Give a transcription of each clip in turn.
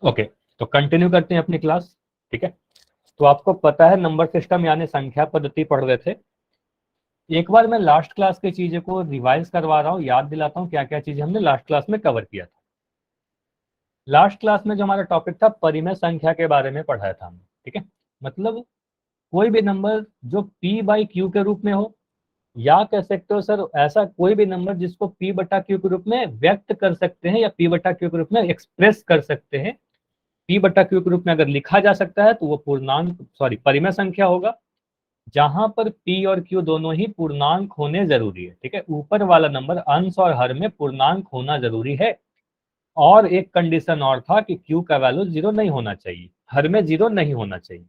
Okay, तो continue करते हैं अपनी क्लास। ठीक है, तो आपको पता है नंबर सिस्टम यानी संख्या पद्धति पढ़ रहे थे। एक बार मैं लास्ट क्लास की चीजें को रिवाइज करवा रहा हूँ, याद दिलाता हूँ क्या क्या चीजें हमने लास्ट क्लास में कवर किया था। लास्ट क्लास में जो हमारा टॉपिक था परिमेय संख्या के बारे में पढ़ाया था हमने। ठीक है, मतलब कोई भी नंबर जो p बाई क्यू के रूप में हो, या कह सकते हो सर ऐसा कोई भी नंबर जिसको p बटा क्यू के रूप में व्यक्त कर सकते हैं या p बटा क्यू के रूप में एक्सप्रेस कर सकते हैं। p बटा क्यू के रूप में अगर लिखा जा सकता है तो वो पूर्णांक परिमेय संख्या होगा, जहां पर p और q दोनों ही पूर्णांक होने जरूरी है। ठीक है, ऊपर वाला नंबर अंश और हर में पूर्णांक होना जरूरी है। और एक कंडीशन और था कि q का वैल्यू 0 नहीं होना चाहिए, हर में 0 नहीं होना चाहिए।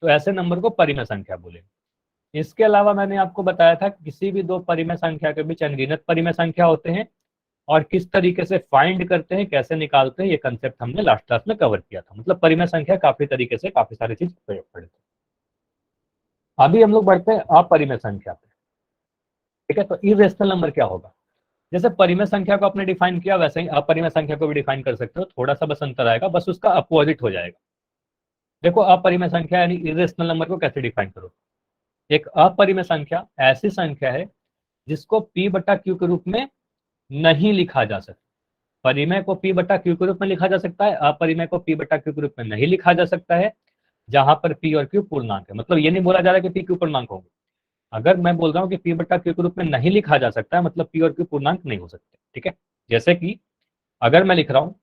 तो ऐसे नंबर को परिमेय संख्या बोले। इसके अलावा मैंने आपको बताया था कि किसी भी दो परिमेय संख्या के बीच अनगिनत परिमेय संख्या होते हैं, और किस तरीके से फाइंड करते हैं, कैसे निकालते हैं, ये कंसेप्ट हमने लास्ट क्लास में कवर किया था। मतलब परिमेय संख्या काफी तरीके से काफी सारी चीज प्रयोग पड़े थे। अभी हम लोग बढ़ते हैं अपरिमेय संख्या पे। ठीक है, तो इरेशनल नंबर क्या होगा। जैसे परिमेय संख्या को आपने डिफाइन किया, वैसे ही अपरिमेय संख्या को भी डिफाइन कर सकते हो, थोड़ा सा बस अंतर आएगा, बस उसका अपोजिट हो जाएगा। देखो अपरिमेय संख्या यानी इरेशनल नंबर को कैसे डिफाइन करो। एक अपरिमेय संख्या ऐसी संख्या है जिसको p बटा क्यू के रूप में नहीं लिखा जा सकता। परिमेय को p बटा क्यू के रूप में लिखा जा सकता है, अपरिमेय को p बटा क्यू के रूप में नहीं लिखा जा सकता है, जहां पर p और q पूर्णांक है। मतलब ये नहीं बोला जा रहा कि p q पूर्णांक होंगे। अगर मैं बोल रहा हूँ कि p बटा क्यू के रूप में नहीं लिखा जा सकता है, मतलब p और q पूर्णांक नहीं हो सकते। ठीक है, जैसे कि अगर मैं लिख रहा हूँ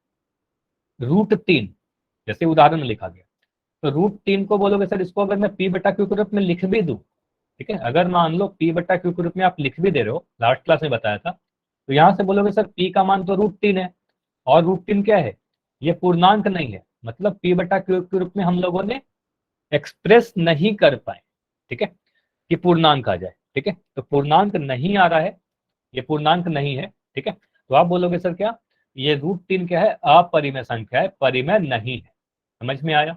√3, जैसे उदाहरण में लिखा गया, तो √3 को बोलोगे सर इसको अगर मैं p बटा क्यू के रूप में लिख भी दूं। ठीक है, अगर मान लो p बटा क्यू के रूप में आप लिख भी दे रहे हो, लास्ट क्लास में बताया था, तो यहां से बोलोगे सर p का मान तो √3 है, और √3 क्या है, ये पूर्णांक नहीं है, मतलब p बटा क्यू के रूप में हम लोगों ने एक्सप्रेस नहीं कर पाए। ठीक है, कि पूर्णांक आ जाए। ठीक है, तो पूर्णांक नहीं आ रहा है, ये पूर्णांक नहीं है। ठीक है, तो आप बोलोगे सर क्या, ये √3 क्या है, अपरिमेय संख्या है, परिमेय नहीं है। समझ में आया,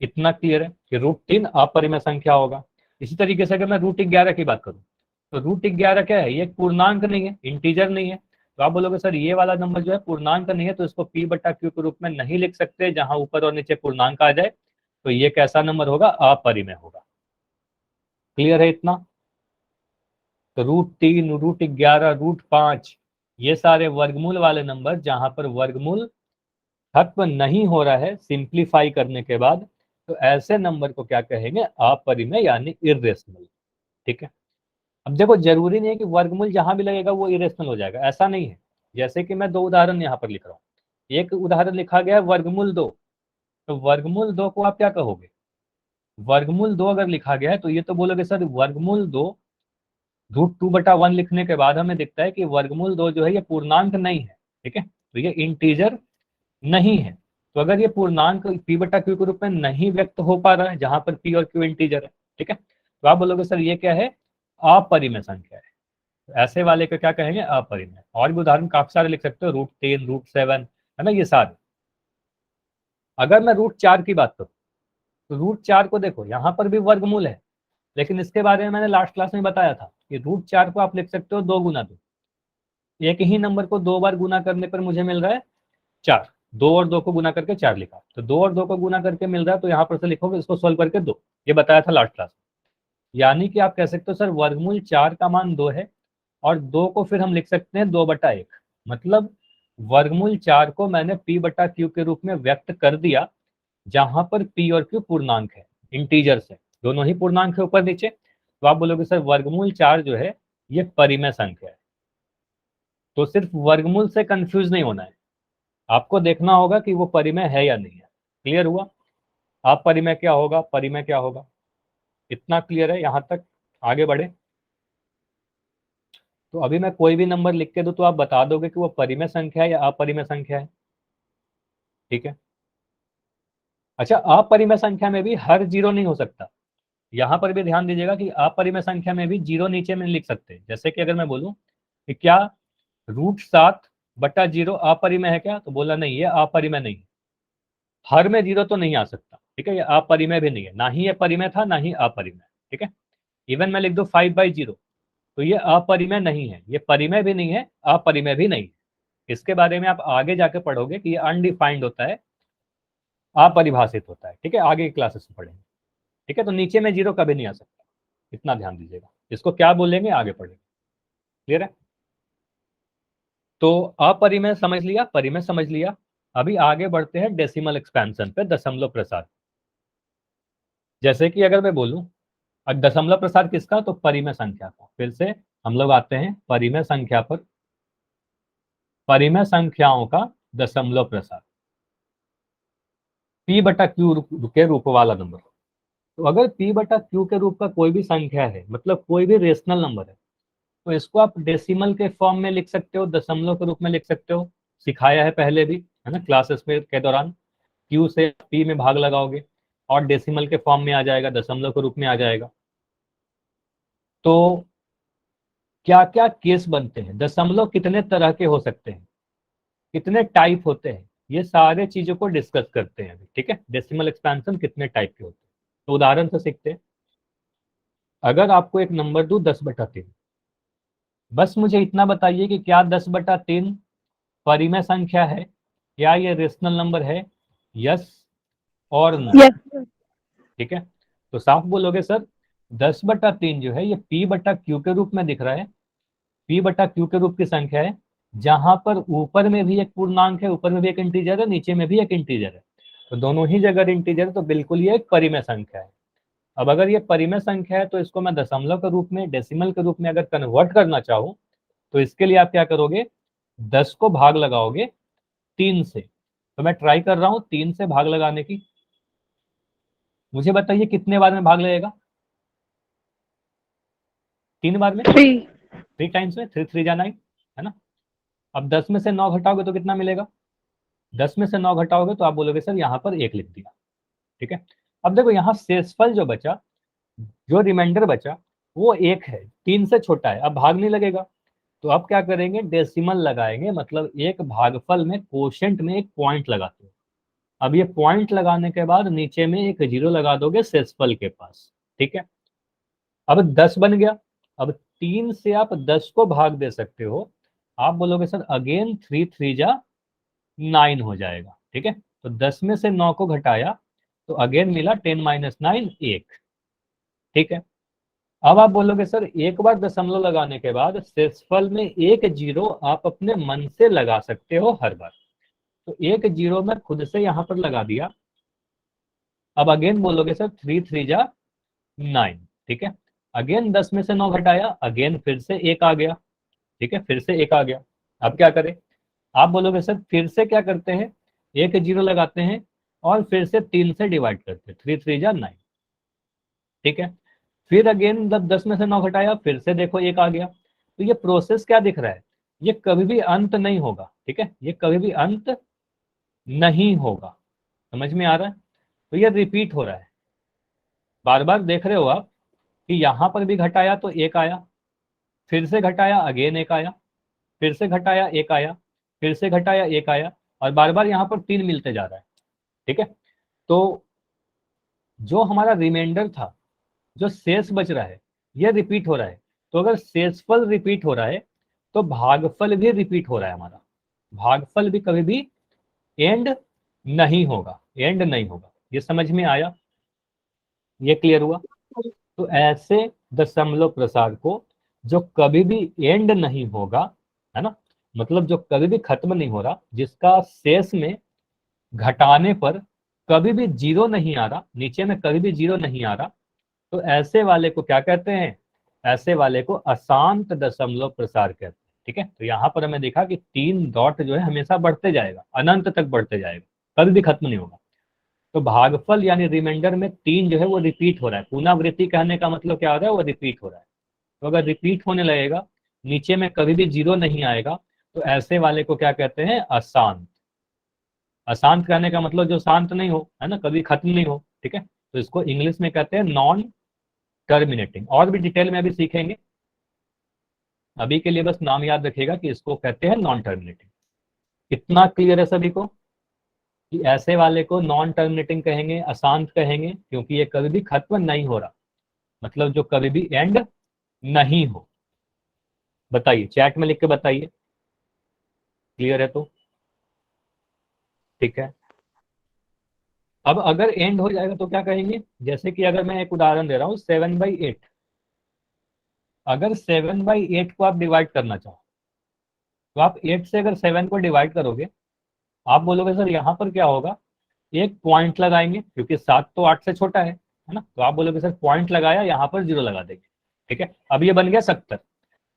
इतना क्लियर है कि √3 अपरिमेय संख्या होगा। इसी तरीके से अगर मैं √11 की बात करूं, तो √11 क्या है, ये एक पूर्णांक नहीं है, इंटीजर नहीं है। तो आप बोलोगे सर ये वाला नंबर जो है पूर्णांक नहीं है, तो इसको p बटा क्यू के रूप में नहीं लिख सकते, जहां ऊपर और नीचे पूर्णांक आ जाए। तो ये कैसा नंबर होगा, अपरिमेय होगा। क्लियर है इतना। तो √3, √11, √5, ये सारे वर्गमूल वाले नंबर जहां पर वर्गमूल खत्म नहीं हो रहा है सिंप्लीफाई करने के बाद, तो ऐसे नंबर को क्या कहेंगे, अपरिमेय यानी इरेशनल। ठीक है, अब देखो जरूरी नहीं है कि वर्गमूल जहां भी लगेगा वो इरेशनल हो जाएगा, ऐसा नहीं है। जैसे कि मैं दो उदाहरण यहाँ पर लिख रहा हूँ, एक उदाहरण लिखा गया है वर्गमूल 2, तो वर्गमूल 2 को आप क्या कहोगे, वर्गमूल 2 अगर लिखा गया है तो ये तो बोलोगे सर वर्गमूल 2 √2/1 लिखने के बाद हमें दिखता है कि वर्गमूल 2 जो है ये पूर्णांक नहीं है। ठीक है, तो ये इंटीजर नहीं है। तो अगर ये पूर्णांक p बटा क्यू के रूप में नहीं व्यक्त हो पा रहा है, जहां पर p और q इंटीजर है, ठीक है, तो आप बोलोगे सर ये क्या है, अपरिमेय संख्या है। तो ऐसे वाले को क्या कहेंगे, अपरिमेय। और भी उदाहरण काफी सारे लिख सकते हो, √3, √7, है ना, ये सारे। अगर मैं √4 की बात करूँ, तो √4 को देखो यहाँ पर भी वर्गमूल है, लेकिन इसके बारे में मैंने लास्ट क्लास में बताया था कि √4 को आप लिख सकते हो 2 गुना 2। एक ही नंबर को 2 बार गुना करने पर मुझे मिल रहा है 4, 2 और 2 को गुना करके 4 लिखा, तो 2 और 2 को गुना करके मिल रहा है, तो यहाँ पर से लिखोगे इसको सोल्व करके 2। ये बताया था लास्ट क्लास में। यानी कि आप कह सकते हो सर वर्गमूल 4 का मान 2 है, और 2 को फिर हम लिख सकते हैं 2/1। मतलब वर्गमूल 4 को मैंने p बटा क्यू के रूप में व्यक्त कर दिया, जहां पर p और q पूर्णांक है, इंटीजर्स है, दोनों ही पूर्णांक है ऊपर नीचे। तो आप बोलोगे सर वर्गमूल 4 जो है ये परिमेय संख्या है। तो सिर्फ वर्गमूल से कंफ्यूज नहीं होना है, आपको देखना होगा कि वो परिमेय है या नहीं है। क्लियर हुआ, आप परिमेय क्या होगा, परिमेय क्या होगा, इतना क्लियर है यहाँ तक। आगे बढ़े, तो अभी मैं कोई भी नंबर लिख के दूं तो आप बता दोगे कि वो परिमेय संख्या है या अपरिमेय संख्या है। ठीक है, अच्छा अपरिमेय संख्या में भी हर जीरो नहीं हो सकता, यहाँ पर भी ध्यान दीजिएगा कि अपरिमेय संख्या में भी जीरो नीचे में लिख सकते हैं। जैसे कि अगर मैं बोलूं कि क्या √7/0 अपरिमेय है क्या, तो बोला नहीं, ये अपरिमेय नहीं है। हर में जीरो तो नहीं आ सकता। ठीक है, ये अपरिमेय भी नहीं है, ना ही ये परिमेय था ना ही अपरिमेय। ठीक है, इवन मैं लिख दो 5/0, तो ये अपरिमेय नहीं है, ये परिमेय भी नहीं है, अपरिमेय भी नहीं है। इसके बारे में आप आगे जाके पढ़ोगे कि ये अनडिफाइंड होता है, अपरिभाषित होता है, ठीक है, आगे की क्लासेस में पढ़ेंगे, ठीक है। तो नीचे में जीरो कभी नहीं आ सकता, इतना ध्यान दीजिएगा। इसको क्या बोलेंगे आगे पढ़ेंगे, क्लियर है। तो अपरिमेय समझ लिया, परिमेय समझ लिया। अभी आगे बढ़ते हैं डेसिमल एक्सपेंशन पे, दशमलव प्रसार। जैसे कि अगर मैं बोलूं दशमलव प्रसार किसका, तो परिमेय संख्या का। फिर से हम लोग आते हैं परिमेय संख्या पर, परिमेय संख्याओं का दशमलव प्रसार, p बटा क्यू के रूप वाला नंबर। तो अगर p बटा क्यू के रूप का कोई भी संख्या है, मतलब कोई भी रेशनल नंबर है, तो इसको आप डेसिमल के फॉर्म में लिख सकते हो, दशमलव के रूप में लिख सकते हो। सिखाया है पहले भी, है ना, क्लासेस में के दौरान। क्यू से p में भाग लगाओगे और डेसिमल के फॉर्म में आ जाएगा, दशमलव के रूप में आ जाएगा। तो क्या क्या केस बनते हैं, दशमलव कितने तरह के हो सकते हैं, कितने टाइप होते हैं, ये सारे चीजों को डिस्कस करते हैं अभी, ठीक है। डेसिमल एक्सपेंशन कितने टाइप के होते हैं, तो उदाहरण से सीखते हैं। अगर आपको एक नंबर दूं 10/3, बस मुझे इतना बताइए कि क्या 10/3 परिमेय संख्या है, क्या ये रेशनल नंबर है, यस और नो, यस। ठीक है। तो साफ बोलोगे सर 10/3 जो है ये p बटा क्यू के रूप में दिख रहा है, p बटा क्यू के रूप की संख्या है, जहां पर ऊपर में भी एक पूर्णांक है, ऊपर में भी एक इंटीजर है, नीचे में भी एक इंटीजर है। तो दोनों ही जगह इंटीजर है, तो बिल्कुल ये एक परिमेय संख्या है। अब अगर ये परिमेय संख्या है तो इसको मैं दशमलव के रूप में, डेसिमल के रूप में अगर कन्वर्ट करना चाहूँ, तो इसके लिए आप क्या करोगे, 10 को भाग लगाओगे 3 से। तो मैं ट्राई कर रहा हूँ 3 से भाग लगाने की। मुझे बताइए कितने बार में भाग लगेगा, 3 बार में, 3 टाइम्स में, 3 3 जा 9, है ना। अब 10 में से 9 घटाओगे तो कितना मिलेगा, 10 में से 9 घटाओगे तो आप बोलोगे सर यहाँ पर 1 लिख दिया, ठीक है। अब देखो यहाँ शेषफल जो बचा, जो रिमाइंडर बचा वो 1 है, 3 से छोटा है, अब भाग नहीं लगेगा। तो अब क्या करेंगे, डेसिमल लगाएंगे, मतलब एक भागफल में कोशेंट में एक पॉइंट लगाते हैं। अब ये पॉइंट लगाने के बाद नीचे में एक जीरो लगा दोगे शेषफल के पास, ठीक है। अब 10 बन गया। अब 3 से आप 10 को भाग दे सकते हो। आप बोलोगे सर अगेन 3 3 जा 9 हो जाएगा, ठीक है। तो 10 में से 9 को घटाया तो अगेन मिला 10 - 9 1, ठीक है। अब आप बोलोगे सर एक बार दशमलव लगाने के बाद शेषफल में एक जीरो आप अपने मन से लगा सकते हो हर बार। तो एक जीरो मैं खुद से यहां पर लगा दिया। अब अगेन बोलोगे सर 3 3 जा 9, ठीक है। अगेन 10 में से 9 घटाया, अगेन फिर से एक आ गया, ठीक है, फिर से एक आ गया। अब क्या करें, आप बोलोगे सर फिर से क्या करते हैं, एक जीरो लगाते हैं और फिर से 3 से डिवाइड करते हैं, 3 3 जा 9, ठीक है। फिर अगेन जब 10 में से 9 घटाया फिर से देखो एक आ गया। तो ये प्रोसेस क्या दिख रहा है, ये कभी भी अंत नहीं होगा, ठीक है, ये कभी भी अंत नहीं होगा। समझ में आ रहा है। तो ये रिपीट हो रहा है, बार बार देख रहे हो आप कि यहां पर भी घटाया तो एक आया, फिर से घटाया अगेन एक आया, फिर से घटाया एक आया, फिर से घटाया एक आया, और बार बार यहाँ पर 3 मिलते जा रहा है, ठीक है। तो जो हमारा रिमाइंडर था, जो शेष बच रहा है, ये रिपीट हो रहा है। तो अगर शेषफल रिपीट हो रहा है तो भागफल भी रिपीट हो रहा है हमारा। भागफल भी कभी भी एंड नहीं होगा, एंड नहीं होगा। ये समझ में आया, ये क्लियर हुआ। तो ऐसे दशमलव प्रसार को जो कभी भी एंड नहीं होगा, है ना, मतलब जो कभी भी खत्म नहीं हो रहा, जिसका शेष में घटाने पर कभी भी जीरो नहीं आ रहा, नीचे में कभी भी जीरो नहीं आ रहा, तो ऐसे वाले को क्या कहते हैं, ऐसे वाले को अशांत दशमलव प्रसार कहते हैं, ठीक है। तो यहाँ पर हमें देखा कि 3 डॉट जो है हमेशा बढ़ते जाएगा, अनंत तक बढ़ते जाएगा, कभी भी खत्म नहीं होगा। तो भागफल यानी रिमाइंडर में 3 जो है वो रिपीट हो रहा है। पुनरावृत्ति कहने का मतलब क्या हो रहा है, वो रिपीट हो रहा है। तो अगर रिपीट होने लगेगा, नीचे में कभी भी जीरो नहीं आएगा, तो ऐसे वाले को क्या कहते हैं, अशांत। अशांत कहने का मतलब जो शांत नहीं हो, है ना, कभी खत्म नहीं हो, ठीक है। तो इसको इंग्लिश में कहते हैं नॉन टर्मिनेटिंग। और भी डिटेल में अभी सीखेंगे, अभी के लिए बस नाम याद रखिएगा कि इसको कहते हैं नॉन टर्मिनेटिंग। कितना क्लियर है सभी को कि ऐसे वाले को नॉन टर्मिनेटिंग कहेंगे, अशांत कहेंगे, क्योंकि ये कभी भी खत्म नहीं हो रहा, मतलब जो कभी भी एंड नहीं हो। बताइए, चैट में लिख के बताइए। क्लियर है? तो ठीक है। अब अगर एंड हो जाएगा तो क्या कहेंगे, जैसे कि अगर मैं एक उदाहरण दे रहा हूँ 7/8, अगर 7/8 को आप डिवाइड करना चाहो तो आप 8 से अगर 7 को डिवाइड करोगे, आप बोलोगे सर यहाँ पर क्या होगा, एक पॉइंट लगाएंगे क्योंकि 7 तो 8 से छोटा है ना, तो आप बोलोगे सर पॉइंट लगाया, यहाँ पर 0 लगा देंगे। ठीक है, अब ये बन गया 70,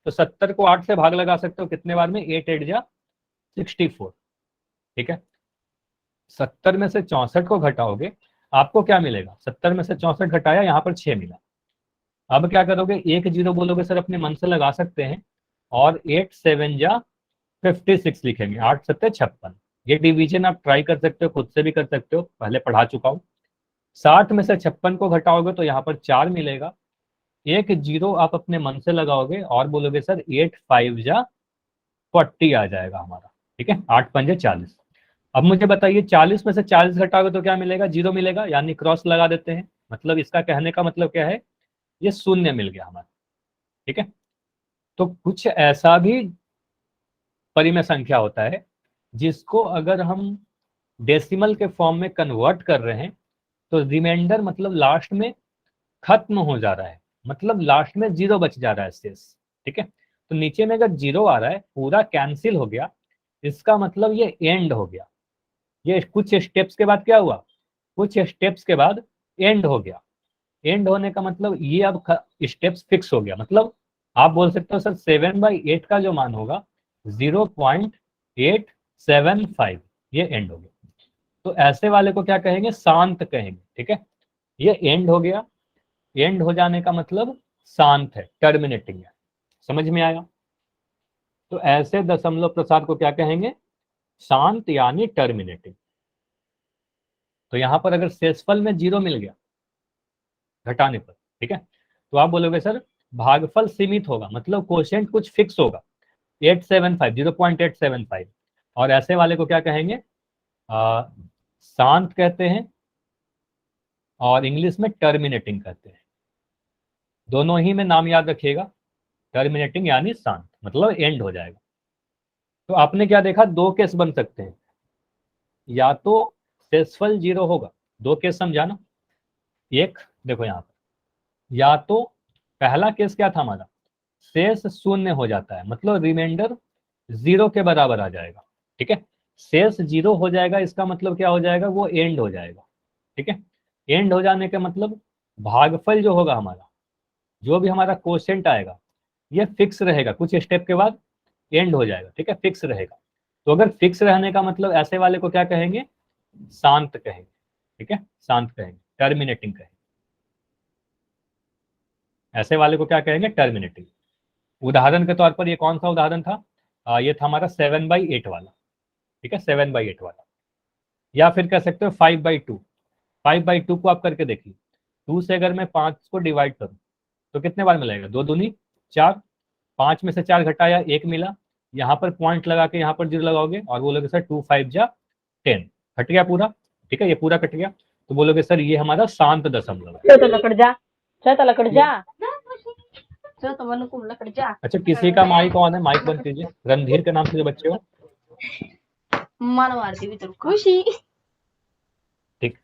तो 70 को 8 से भाग लगा सकते हो कितने बार में, 8 8 जा 64। ठीक है, 70 में से 64 को घटाओगे, आपको क्या मिलेगा, 70 में से 64 घटाया, यहाँ पर 6 मिला। अब क्या करोगे, एक जीरो बोलोगे सर अपने मन से लगा सकते हैं, और 8 7 जा 56 लिखेंगे, 8 7 56। ये डिवीजन आप ट्राई कर सकते हो, खुद से भी कर सकते हो, पहले पढ़ा चुका हूँ। 60 में से 56 को घटाओगे तो यहाँ पर 4 मिलेगा, एक जीरो आप अपने मन से लगाओगे और बोलोगे सर 8 5 जा 40 आ जाएगा हमारा। ठीक है, 8 पंजे 40। अब मुझे बताइए 40 में से 40 घटाओगे तो क्या मिलेगा, जीरो मिलेगा, यानी क्रॉस लगा देते हैं, मतलब इसका कहने का मतलब क्या है, ये शून्य मिल गया हमारा। ठीक है, तो कुछ ऐसा भी परिमेय संख्या होता है जिसको अगर हम डेसिमल के फॉर्म में कन्वर्ट कर रहे हैं तो रिमाइंडर मतलब लास्ट में खत्म हो जा रहा है, मतलब लास्ट में जीरो बच जा रहा है शेष। ठीक है, तो नीचे में अगर जीरो आ रहा है, पूरा कैंसिल हो गया, इसका मतलब ये एंड हो गया। ये कुछ स्टेप्स के बाद क्या हुआ, कुछ स्टेप्स के बाद एंड हो गया। एंड होने का मतलब ये अब स्टेप्स फिक्स हो गया, मतलब आप बोल सकते हो सर 7/8 का जो मान होगा 0.875, ये एंड हो गया। तो ऐसे वाले को क्या कहेंगे, शांत कहेंगे। ठीक है, ये एंड हो गया, एंड हो जाने का मतलब शांत है, टर्मिनेटिंग है। समझ में आया? तो ऐसे दशमलव प्रसार को क्या कहेंगे, शांत यानी टर्मिनेटिंग। तो यहां पर अगर शेषफल में जीरो मिल गया घटाने पर, ठीक है, तो आप बोलोगे सर भागफल सीमित होगा, मतलब क्वोशिएंट कुछ फिक्स होगा, 875 0.875। और ऐसे वाले को क्या कहेंगे, शांत कहते हैं, और इंग्लिश में टर्मिनेटिंग कहते हैं। दोनों ही में नाम याद रखिएगा, टर्मिनेटिंग यानी शांत, मतलब एंड हो जाएगा। तो आपने क्या देखा, दो केस बन सकते हैं, या तो शेषफल जीरो होगा, दो केस समझा ना, एक देखो यहाँ पर, या तो पहला केस क्या था हमारा, शेष शून्य हो जाता है, मतलब रिमाइंडर जीरो के बराबर आ जाएगा। ठीक है, शेष जीरो हो जाएगा, इसका मतलब क्या हो जाएगा, वो एंड हो जाएगा। ठीक है, एंड हो जाने का मतलब भागफल जो होगा हमारा, जो भी हमारा क्वोशिएंट आएगा, ये फिक्स रहेगा, कुछ स्टेप के बाद एंड हो जाएगा। ठीक है, फिक्स रहेगा। तो अगर फिक्स रहने का मतलब ऐसे वाले को क्या कहेंगे, शांत कहेंगे। ठीक है, शांत कहेंगे, टर्मिनेटिंग कहेंगे। ऐसे वाले को क्या कहेंगे, टर्मिनेटिंग। उदाहरण के तौर पर ये कौन सा उदाहरण था, ये था हमारा 7/8 वाला। ठीक है, 7/8 वाला, या फिर कह सकते हो 5/2। 5/2 को आप करके देखिए, 2 से अगर मैं 5 को डिवाइड करूं तो कितने बार मिलेगा, 2 दूनी 4, 5 में से 4 घटाया 1 मिला, यहाँ पर पॉइंट लगा के यहाँ पर जीरो लगाओगे और बोलोगे सर 2 5 जा 10, कट गया पूरा। ठीक है, ये पूरा कट गया, तो बोलोगे सर ये हमारा शांत दशमलव है। अच्छा, किसी का माइक ऑन है, माइक बंद कीजिए। रणधीर के नाम से जो बच्चे हो, खुशी। ठीक,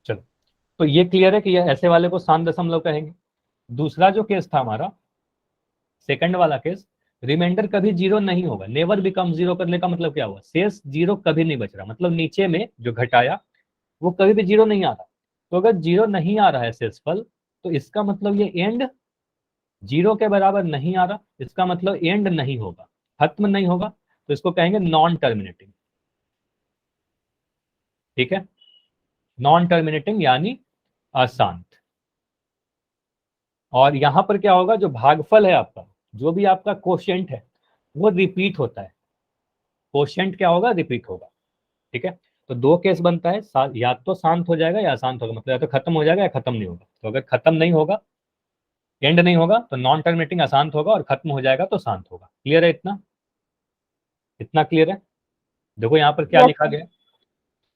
चलो, तो ये क्लियर है कि ये ऐसे वाले को शांत दशमलव कहेंगे। दूसरा जो केस था हमारा, सेकंड वाला केस, रिमाइंडर कभी जीरो नहीं होगा, नेवर बिकम जीरो, करने का मतलब क्या हुआ, शेष जीरो कभी नहीं बच रहा, मतलब नीचे में जो घटाया वो कभी भी जीरो नहीं आ रहा। तो अगर जीरो नहीं आ रहा है शेषफल, तो इसका मतलब ये एंड जीरो के बराबर नहीं आ रहा, इसका मतलब एंड नहीं होगा, खत्म नहीं होगा, तो इसको कहेंगे नॉन टर्मिनेटिंग। ठीक है, नॉन टर्मिनेटिंग यानी अशांत। और यहां पर क्या होगा, जो भागफल है आपका, जो भी आपका क्वोशिएंट है, वो रिपीट होता है। क्वोशिएंट क्या होगा, रिपीट होगा। ठीक है, तो दो केस बनता है, या तो शांत हो जाएगा या अशांत होगा, मतलब या तो खत्म हो जाएगा या खत्म नहीं होगा। तो अगर खत्म नहीं होगा, एंड नहीं होगा, तो नॉन टर्मिनेटिंग अशांत होगा, और खत्म हो जाएगा तो शांत होगा। क्लियर है इतना, इतना क्लियर है? देखो यहाँ पर क्या लिखा गया,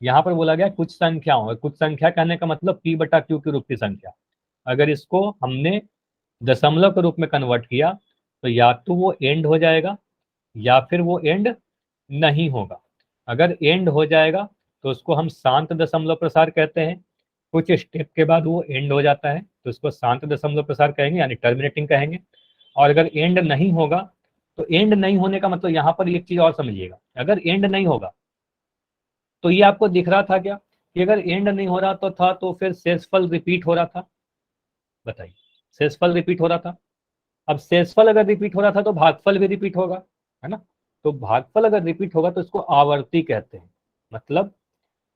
यहाँ पर बोला गया कुछ संख्याओं, कुछ संख्या कहने का मतलब p/q के रूप की संख्या, अगर इसको हमने दशमलव के रूप में कन्वर्ट किया तो या तो वो एंड हो जाएगा या फिर वो एंड नहीं होगा। अगर एंड हो जाएगा तो उसको हम शांत दशमलव प्रसार कहते हैं। कुछ स्टेप के बाद वो एंड हो जाता है तो उसको शांत दशमलव प्रसार कहेंगे, यानी टर्मिनेटिंग कहेंगे। और अगर एंड नहीं होगा तो एंड नहीं होने का मतलब यहाँ पर एक चीज और समझिएगा, अगर एंड नहीं होगा तो ये आपको दिख रहा था क्या कि अगर एंड नहीं हो रहा तो था तो फिर शेषफल रिपीट हो रहा था। बताइए, शेषफल रिपीट हो रहा था। अब शेषफल अगर रिपीट हो रहा था तो भागफल भी रिपीट होगा, है ना। तो भागफल अगर रिपीट होगा तो इसको आवर्ती कहते हैं। मतलब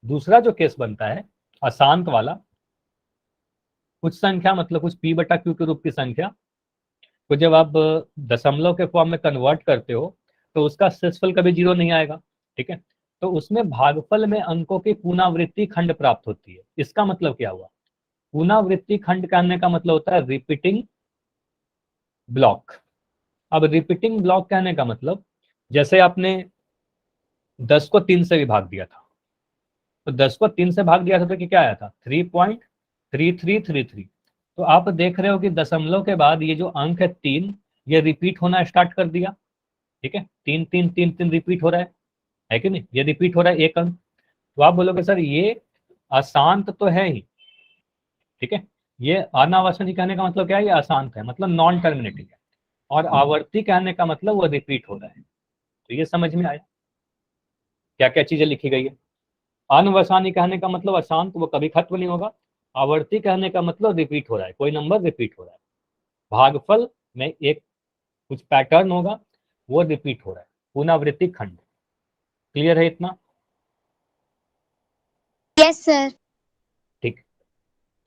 दूसरा जो केस बनता है अशांत वाला, कुछ संख्या मतलब कुछ p बटा q के रूप की संख्या को जब आप दशमलव के फॉर्म में कन्वर्ट करते हो तो उसका शेषफल कभी जीरो नहीं आएगा, ठीक है। तो उसमें भागफल में अंकों की पुनरावृत्ति खंड प्राप्त होती है। इसका मतलब क्या हुआ, पुनरावृत्ति खंड कहने का मतलब होता है रिपीटिंग ब्लॉक। अब रिपीटिंग ब्लॉक कहने का मतलब, जैसे आपने 10 को 3 से भी भाग दिया था, तो 10 को 3 से भाग दिया था तो क्या आया था 3.3333। तो आप देख रहे हो कि दशमलव के बाद ये जो अंक है 3, ये रिपीट होना स्टार्ट कर दिया, ठीक है। 3 3 3 3 रिपीट हो रहा है कि नहीं, ये रिपीट हो रहा है एक अंक। तो आप बोलोगे सर ये अशांत तो है ही, ठीक है। ये अनावश्यक कहने का मतलब क्या है, ये अशांत है मतलब नॉन टर्मिनेटिंग है। और आवर्ती कहने का मतलब वो रिपीट हो रहा है। तो ये समझ में आया क्या क्या चीजें लिखी गई है। अनवसानी कहने का मतलब अशांत, वो कभी खत्म नहीं होगा। आवर्ती कहने का मतलब रिपीट हो रहा है, कोई नंबर रिपीट हो रहा है। भागफल में एक कुछ पैटर्न होगा, वो रिपीट हो रहा है, पुनरावृत्ति खंड। क्लियर है इतना? Yes sir. ठीक।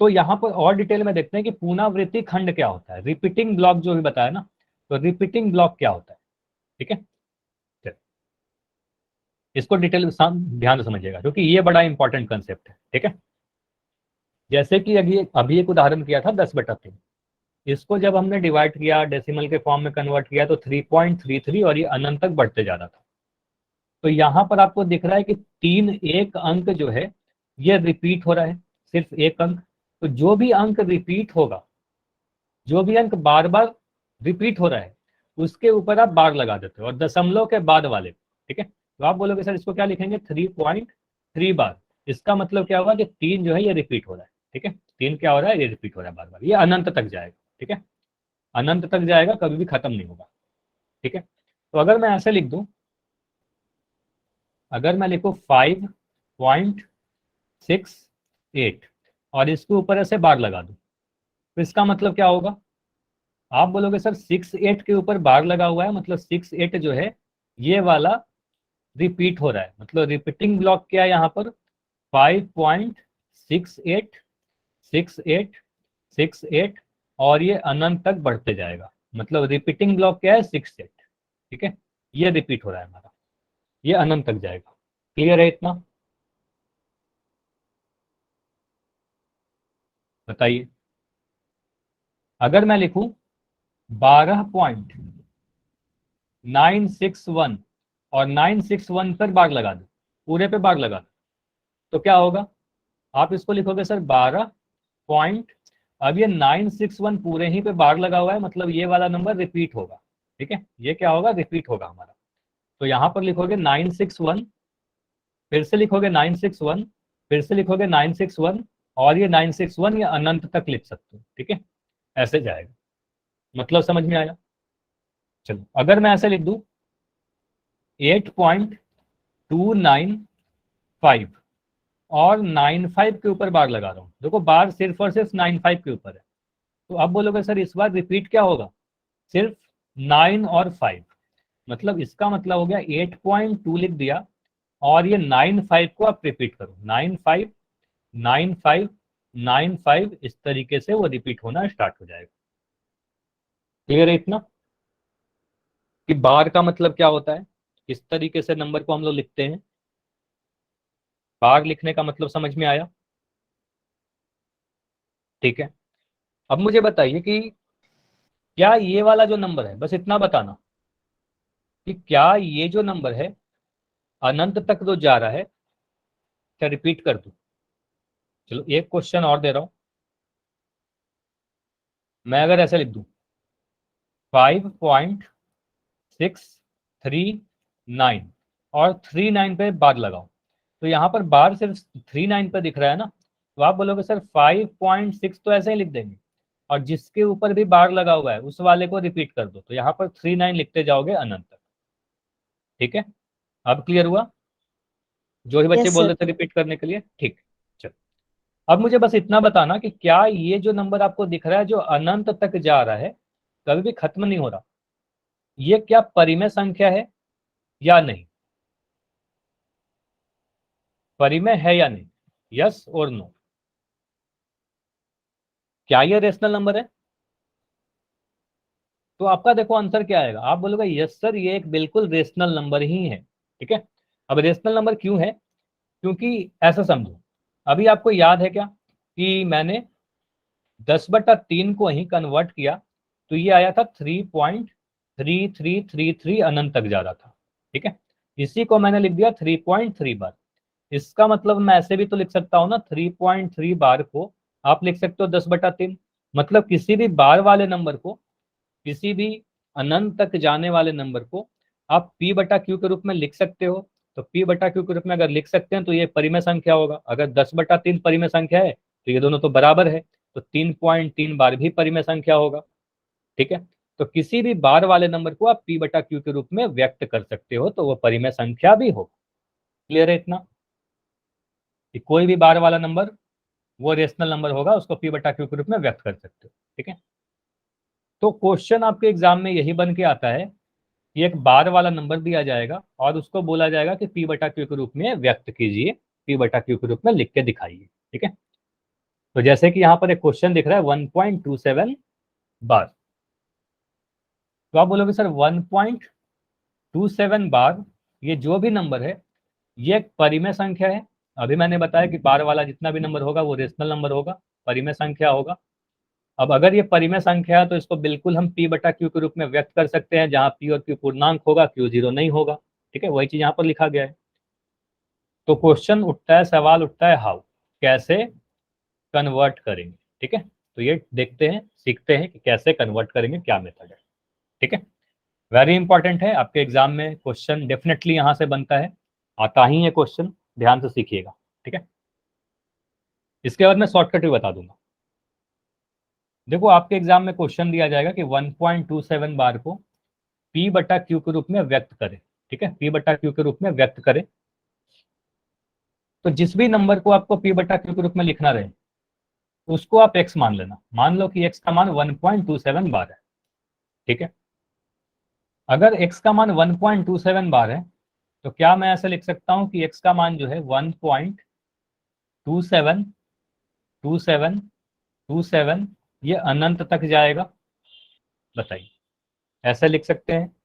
तो यहाँ पर और डिटेल में देखते हैं कि पुनरावृत्ति खंड क्या होता है, रिपीटिंग ब्लॉक जो भी बताया ना, तो रिपीटिंग ब्लॉक क्या होता है, ठीक है। चलिए, इसको डिटेल ध्यान से समझिएगा क्योंकि ये बड़ा इंपॉर्टेंट कंसेप्ट है, ठीक है। जैसे कि अभी एक उदाहरण किया था 10/3, इसको जब हमने डिवाइड किया, डेसिमल के फॉर्म में कन्वर्ट किया तो 3.33 और ये अनंत तक बढ़ते जा रहा था। तो यहाँ पर आपको दिख रहा है कि 1 अंक जो है ये रिपीट हो रहा है, सिर्फ 1 अंक। तो जो भी अंक रिपीट होगा, जो भी अंक बार बार रिपीट हो रहा है, उसके ऊपर आप बार लगा देते हो और दशमलव के बाद वाले, ठीक है। तो आप बोलोगे सर इसको क्या लिखेंगे, 3.3 बार। इसका मतलब क्या होगा कि 3 जो है ये रिपीट हो रहा है, ठीक है। 3 क्या हो रहा है, ये रिपीट हो रहा है बार बार, ये अनंत तक जाएगा, ठीक है। अनंत तक जाएगा, कभी भी खत्म नहीं होगा, ठीक है। तो अगर मैं ऐसे लिख दूं, अगर मैं लिखूं 5.68 और इसके ऊपर ऐसे बार लगा दूं, तो इसका मतलब क्या होगा। आप बोलोगे सर 6.8 के ऊपर बार लगा हुआ है, मतलब 6.8 जो है ये वाला रिपीट हो रहा है। मतलब रिपीटिंग ब्लॉक क्या है यहाँ पर, 5.68 6.8 6.8 और ये अनंत तक बढ़ते जाएगा। मतलब रिपीटिंग ब्लॉक क्या है, 6.8, ठीक है। ये रिपीट हो रहा है हमारा, ये अनंत तक जाएगा। क्लियर है इतना? बताइए, अगर मैं लिखूं 12.961 और 961 पर बार लगा दो, पूरे पे बार लगा दो, तो क्या होगा। आप इसको लिखोगे सर 12 पॉइंट, अब ये 961 पूरे ही पे बार लगा हुआ है, मतलब ये वाला नंबर रिपीट होगा, ठीक है। ये क्या होगा, रिपीट होगा हमारा। तो यहां पर लिखोगे 961, फिर से लिखोगे 961, फिर से लिखोगे 961 और ये 961 ये अनंत तक लिख सकते हो, ठीक है। ऐसे जाएगा। मतलब समझ में आया? चलो अगर मैं ऐसे लिख दूं 8.295 और 95 के ऊपर बार लगा रहा हूं, देखो बार सिर्फ और सिर्फ 95 के ऊपर है। तो अब बोलोगे सर इस बार रिपीट क्या होगा, सिर्फ 9 और 5। मतलब इसका मतलब हो गया 8.2 लिख दिया और ये 95 को आप रिपीट करो, 95 95 95, इस तरीके से वो रिपीट होना स्टार्ट हो जाएगा। क्लियर है इतना कि बार का मतलब क्या होता है, किस तरीके से नंबर को हम लोग लिखते हैं। बार लिखने का मतलब समझ में आया? ठीक है। अब मुझे बताइए कि क्या ये वाला जो नंबर है, बस इतना बताना कि क्या ये जो नंबर है अनंत तक तो जा रहा है, क्या रिपीट कर दूं। चलो एक क्वेश्चन और दे रहा हूं, मैं अगर ऐसे लिख दूं 39 और 39 पे बार लगाओ। तो यहाँ पर बार सिर्फ 39 पे दिख रहा है ना, तो आप बोलोगे सर 5.6 तो ऐसे ही लिख देंगे, और जिसके ऊपर भी बार लगा हुआ है उस वाले को रिपीट कर दो, तो यहाँ पर 39 लिखते जाओगे अनंत तक। ठीक है, अब क्लियर हुआ? जो ही बच्चे यस बोल सर। रहे थे रिपीट करने के लिए, ठीक। चलो, अब मुझे बस इतना बताना कि क्या ये जो नंबर आपको दिख रहा है जो अनंत तक जा रहा है, कभी भी खत्म नहीं हो रहा, ये क्या परिमेय संख्या है या नहीं? परिमेय है या नहीं? यस और नो। क्या ये रेशनल नंबर है? तो आपका देखो आंसर क्या आएगा, आप बोलोगे यस सर ये एक बिल्कुल रेशनल नंबर ही है। ठीक है, अब रेशनल नंबर क्यों है? क्योंकि ऐसा समझो, अभी आपको याद है क्या कि मैंने 10/3 को ही कन्वर्ट किया, तो ये आया था 3.3333 अनंत तक जा रहा था। ठीक है, इसी को मैंने लिख दिया 3.3 बार। इसका मतलब मैं ऐसे भी तो लिख सकता हूँ ना, 3.3 बार को आप लिख सकते हो 10/3। मतलब किसी भी बार वाले नंबर को, किसी भी अनंत तक जाने वाले नंबर को आप P/Q के रूप में लिख सकते हो। तो P/Q के रूप में अगर लिख सकते हैं तो ये परिमेय संख्या होगा। अगर 10/3 परिमेय संख्या है तो ये दोनों तो बराबर है, तो 3.3 बार भी परिमेय संख्या होगा। ठीक है, तो किसी भी बार वाले नंबर को आप P/Q के रूप में व्यक्त कर सकते हो, तो वो परिमेय संख्या भी होगा। क्लियर है इतना कि कोई भी बार वाला नंबर वो रेशनल नंबर होगा, उसको P/Q के रूप में व्यक्त कर सकते हो। ठीक है, तो क्वेश्चन आपके एग्जाम में यही बन के आता है कि एक बार वाला नंबर दिया जाएगा और उसको बोला जाएगा कि P/Q के रूप में व्यक्त कीजिए, P/Q के रूप में लिख के दिखाइए। ठीक है, तो जैसे कि यहाँ पर एक क्वेश्चन दिख रहा है 1.27 बार, तो आप बोलोगे सर 1.27 बार ये जो भी नंबर है ये एक परिमेय संख्या है। अभी मैंने बताया कि बार वाला जितना भी नंबर होगा वो रेशनल नंबर होगा, परिमेय संख्या होगा। अब अगर ये परिमेय संख्या है तो इसको बिल्कुल हम P/Q के रूप में व्यक्त कर सकते हैं, जहां P और Q पूर्णांक होगा, Q जीरो नहीं होगा। ठीक है, वही चीज यहाँ पर लिखा गया है। तो क्वेश्चन उठता है, सवाल उठता है, हाउ, कैसे कन्वर्ट करेंगे। ठीक है, तो ये देखते हैं, सीखते हैं कि कैसे कन्वर्ट करेंगे, क्या मेथड है। ठीक है, वेरी इंपॉर्टेंट है, आपके एग्जाम में क्वेश्चन डेफिनेटली यहाँ से बनता है, आता ही है क्वेश्चन, ध्यान से सीखिएगा। ठीक है, इसके बाद मैं शॉर्टकट भी बता दूंगा। देखो आपके एग्जाम में क्वेश्चन दिया जाएगा कि 1.27 बार को P/Q के रूप में व्यक्त करें। ठीक है, P/Q के रूप में व्यक्त करें, तो जिस भी नंबर को आपको P/Q के रूप में लिखना रहे उसको आप x मान लेना। मान लो कि x का मान 1.27 बार है। ठीक है, अगर x का मान 1.27 बार है तो क्या मैं ऐसे लिख सकता हूं कि x का मान जो है 1.272727 ये अनंत तक जाएगा? बताइए, ऐसे लिख सकते हैं।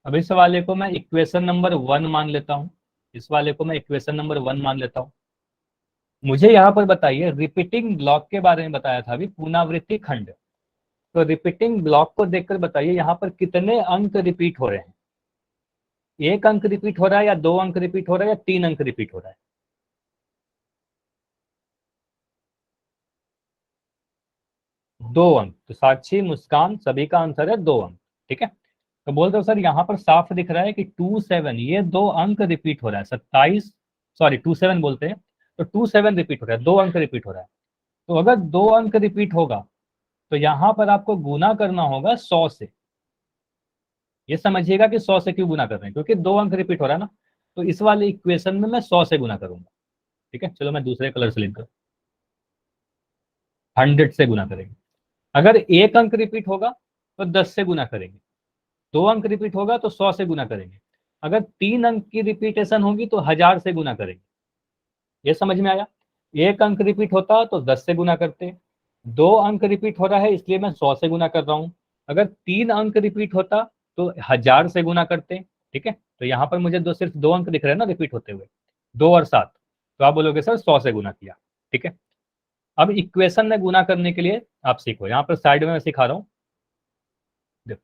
अब इस वाले को मैं इक्वेशन नंबर 1 मान लेता हूं, इस वाले को मैं इक्वेशन नंबर 1 मान लेता हूं। मुझे यहाँ पर बताइए, रिपीटिंग ब्लॉक के बारे में बताया था अभी, पुनरावृत्ति खंड। तो रिपीटिंग ब्लॉक को देखकर बताइए यहाँ पर कितने अंक रिपीट हो रहे हैं। एक अंक रिपीट हो रहा है, या दो अंक रिपीट हो रहा है, या तीन अंक रिपीट हो रहा है? दो अंक। तो साक्षी, मुस्कान, सभी का आंसर है 2 अंक। ठीक है, तो बोल दो सर यहाँ पर साफ दिख रहा है कि 27 ये 2 अंक रिपीट हो रहा है, 27, सॉरी 27 बोलते हैं, तो 27 रिपीट हो रहा है, 2 अंक रिपीट हो रहा है। तो अगर 2 अंक रिपीट होगा तो यहाँ पर आपको गुना करना होगा 100 से। ये समझिएगा कि 100 से क्यों गुना कर रहे हैं, क्योंकि 2 अंक रिपीट हो रहा है ना, तो इस वाले इक्वेशन में मैं 100 से गुना करूंगा। ठीक है, चलो मैं दूसरे कलर से लिख दूं, 100 से गुना करेंगे। अगर एक अंक रिपीट होगा तो 10 से गुना करेंगे, 2 अंक रिपीट होगा तो 100 से गुना करेंगे, अगर 3 अंक की रिपीटेशन होगी तो 1000 से गुना करेंगे। ये समझ में आया? एक अंक रिपीट होता तो 10 से गुना करते, 2 अंक रिपीट हो रहा है इसलिए मैं 100 से गुना कर रहा हूं। अगर 3 अंक रिपीट होता तो 1000 से गुना करते। ठीक है, तो यहाँ पर मुझे सिर्फ 2 अंक दिख रहे हैं ना रिपीट होते हुए, 2 और 7, तो आप बोलोगे सर 100 से गुना किया। ठीक है, अब इक्वेशन में गुना करने के लिए आप सीखो, यहाँ पर साइड में मैं सिखा रहा हूँ। देखो,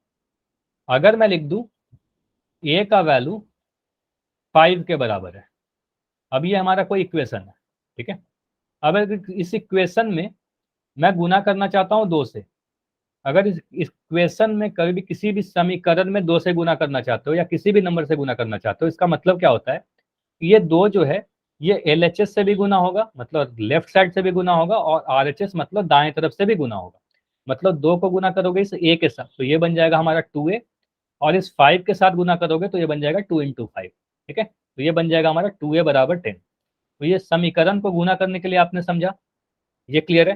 अगर मैं लिख दूं ए का वैल्यू 5 के बराबर है, अब ये हमारा कोई इक्वेशन है। ठीक है, अब अगर इस इक्वेशन में मैं गुना करना चाहता हूँ 2 से, अगर इस इक्वेशन में कभी भी किसी भी समीकरण में 2 से गुना करना चाहते हो या किसी भी नंबर से गुना करना चाहते हो, इसका मतलब क्या होता है, ये 2 जो है ये LHS से भी गुना होगा, मतलब लेफ्ट साइड से भी गुना होगा, और RHS मतलब दाएं तरफ से भी गुना होगा। मतलब 2 को गुना करोगे इस A के साथ तो ये बन जाएगा हमारा 2A, और इस 5 के साथ गुना करोगे तो ये बन जाएगा 2 × 5। ठीक है, तो ये बन जाएगा हमारा 2A = 10। तो ये समीकरण को गुना करने के लिए आपने समझा, ये क्लियर है।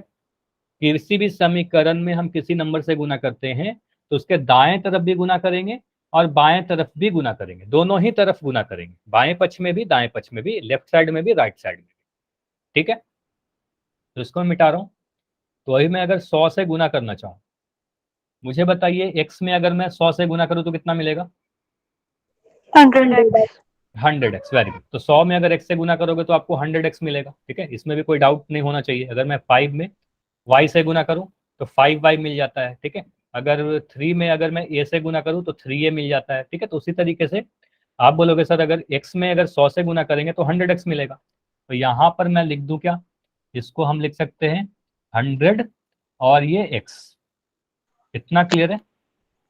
किसी भी समीकरण में हम किसी नंबर से गुना करते हैं तो उसके दाएं तरफ भी गुना करेंगे और बाएं तरफ भी गुना करेंगे, दोनों ही तरफ गुना करेंगे, बाएं पक्ष में भी, दाएं पक्ष में भी, लेफ्ट साइड में भी, राइट साइड में भी। ठीक है, तो इसको मैं मिटा रहा हूं। तो अभी मैं अगर 100 से गुना करना चाहूं, मुझे बताइए x में अगर मैं 100 से गुना करूं तो कितना मिलेगा? 100x। 100x, very good. तो 100 में अगर x से गुना करोगे तो आपको 100x मिलेगा। ठीक है, इसमें भी कोई डाउट नहीं होना चाहिए। अगर मैं 5 में y से गुना करूं तो 5y मिल जाता है। ठीक है, अगर 3 में अगर मैं a से गुना करूं तो 3a मिल जाता है। ठीक है, तो उसी तरीके से आप बोलोगे सर अगर x में अगर 100 से गुना करेंगे तो 100x मिलेगा। तो यहाँ पर मैं लिख दूं क्या, इसको हम लिख सकते हैं 100 और ये x। इतना क्लियर है।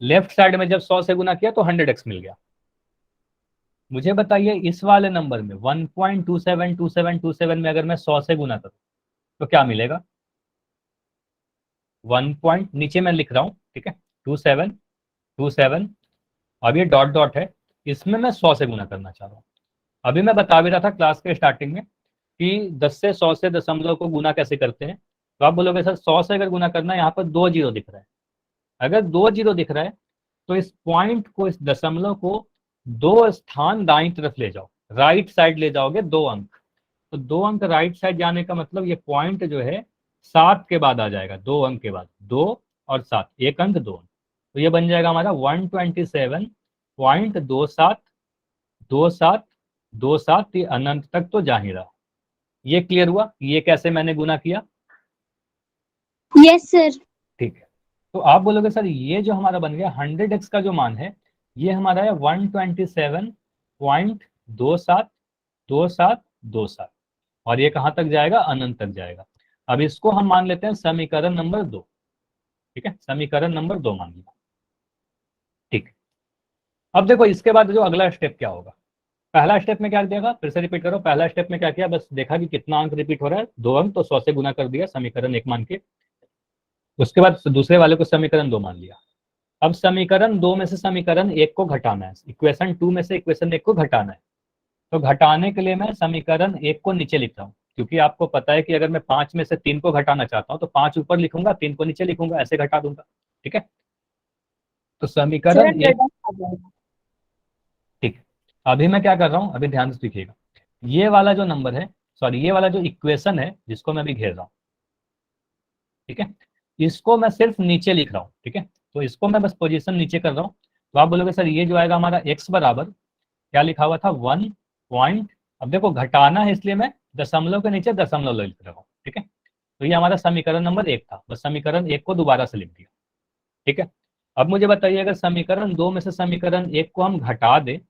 लेफ्ट साइड में जब 100 से गुना किया तो 100x मिल गया। मुझे बताइए इस वाले नंबर में 1.272727 में अगर मैं 100 से गुना करूं तो क्या मिलेगा? 1 पॉइंट नीचे मैं लिख रहा हूं, ठीक है, 2727, अब ये डॉट डॉट है, इसमें मैं 100 से गुना करना चाह रहा हूँ। अभी मैं बता भी रहा था क्लास के स्टार्टिंग में कि 10 से 100 से दशमलव को गुना कैसे करते हैं। तो आप बोलोगे सर 100 से अगर गुना करना है, यहाँ पर 2 जीरो दिख रहा है। अगर 2 जीरो दिख रहा है तो इस पॉइंट को, इस दशमलव को 2 स्थान दाईं तरफ ले जाओ, राइट साइड ले जाओगे 2 अंक। तो 2 अंक राइट साइड जाने का मतलब ये पॉइंट जो है 7 के बाद आ जाएगा, 2 अंक के बाद, 2 और 7, 1 अंक 2 अंक। तो ये बन जाएगा हमारा 127.2727, ये अनंत तक तो जा ही रहा। ये क्लियर हुआ ये कैसे मैंने गुना किया? Yes sir. ठीक है, तो आप बोलोगे सर ये जो हमारा बन गया 100x का जो मान है ये हमारा है 127.272727, और ये कहां तक जाएगा? अनंत तक जाएगा। अब इसको हम मान लेते हैं समीकरण नंबर 2। ठीक है, समीकरण नंबर 2 मान लिया। ठीक, अब देखो इसके बाद जो अगला स्टेप क्या होगा। पहला स्टेप में क्या देगा, फिर से रिपीट करो। पहला स्टेप में क्या किया, बस देखा कि कितना अंक रिपीट हो रहा है, 2 अंक, तो 100 से गुना कर दिया समीकरण 1 मान के। उसके बाद दूसरे वाले को समीकरण 2 मान लिया। अब समीकरण 2 में से समीकरण 1 को घटाना है, इक्वेशन 2 में से इक्वेशन 1 को घटाना है। तो घटाने के लिए मैं समीकरण 1 को नीचे लिख रहा हूँ, क्योंकि आपको पता है कि अगर मैं 5 में से 3 को घटाना चाहता हूँ तो 5 ऊपर लिखूंगा, 3 को नीचे लिखूंगा, ऐसे घटा दूंगा। ठीक है, तो समीकरण 1। ठीक है, अभी मैं क्या कर रहा हूँ, अभी ध्यान से देखिएगा। ये वाला जो नंबर है, सॉरी, ये वाला जो इक्वेशन है जिसको मैं अभी घेर रहा हूँ, ठीक है, इसको मैं सिर्फ नीचे लिख रहा हूँ। ठीक है, तो इसको मैं बस पोजीशन नीचे कर रहा हूँ। तो आप बोलोगे सर ये जो आएगा हमारा x बराबर, क्या लिखा हुआ था, 1 पॉइंट, अब देखो घटाना है इसलिए मैं दशमलव के नीचे दशमलव लिख रहा हूँ। ठीक है, तो ये हमारा समीकरण नंबर 1 था, बस समीकरण 1 को दोबारा से लिख दिया। ठीक है, अब मुझे बताइए अगर समीकरण 2 में से समीकरण 1 को हम घटा दे,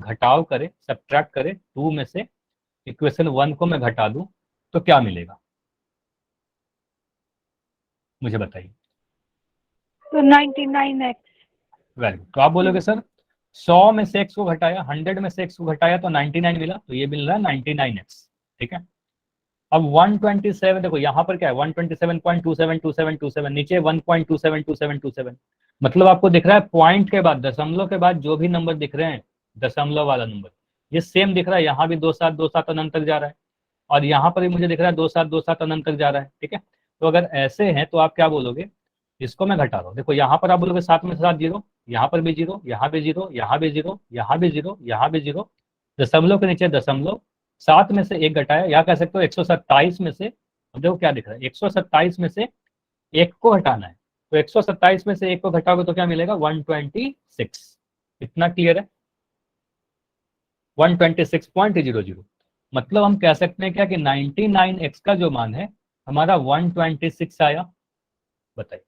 घटाव करें, सब्ट्रैक्ट करें 2 में से, इक्वेशन 1 को मैं घटा दूं तो क्या मिलेगा, मुझे बताइए। तो 99x। Very good. तो आप बोलोगे सर 100 में से x को घटाया, 100 में से x को घटाया तो 99 मिला, तो ये मिल रहा है 99x। ठीक है, अब 127, देखो यहाँ पर क्या है, 127.272727, नीचे 1.272727, मतलब आपको दिख रहा है पॉइंट के बाद, दशमलव के बाद जो भी नंबर दिख रहे हैं, दशमलव वाला नंबर ये सेम दिख रहा है। यहाँ भी 2727 अनंत तक जा रहा है, और यहाँ पर भी मुझे दिख रहा है 2727 अनंत तक जा रहा है। ठीक है, तो अगर ऐसे हैं तो आप क्या बोलोगे, इसको मैं घटा रहा हूँ। देखो यहाँ पर आप बोलोगे 7 में से 7 जीरो, यहाँ पर भी जीरो, यहाँ भी जीरो, यहाँ भी जीरो, यहाँ भी जीरो, यहाँ भी जीरो, दशमलव के नीचे दशमलव, 7 में से 1 घटाया, या कह सकते हो 127 में से, अब देखो क्या दिख रहा है, 127 में से 1 को घटाना है, तो 127 में से 1 को घटाओगे तो क्या मिलेगा, 126। इतना क्लियर है, 126.00। मतलब हम कह सकते हैं क्या कि 99x का जो मान है हमारा 126 आया। बताइए,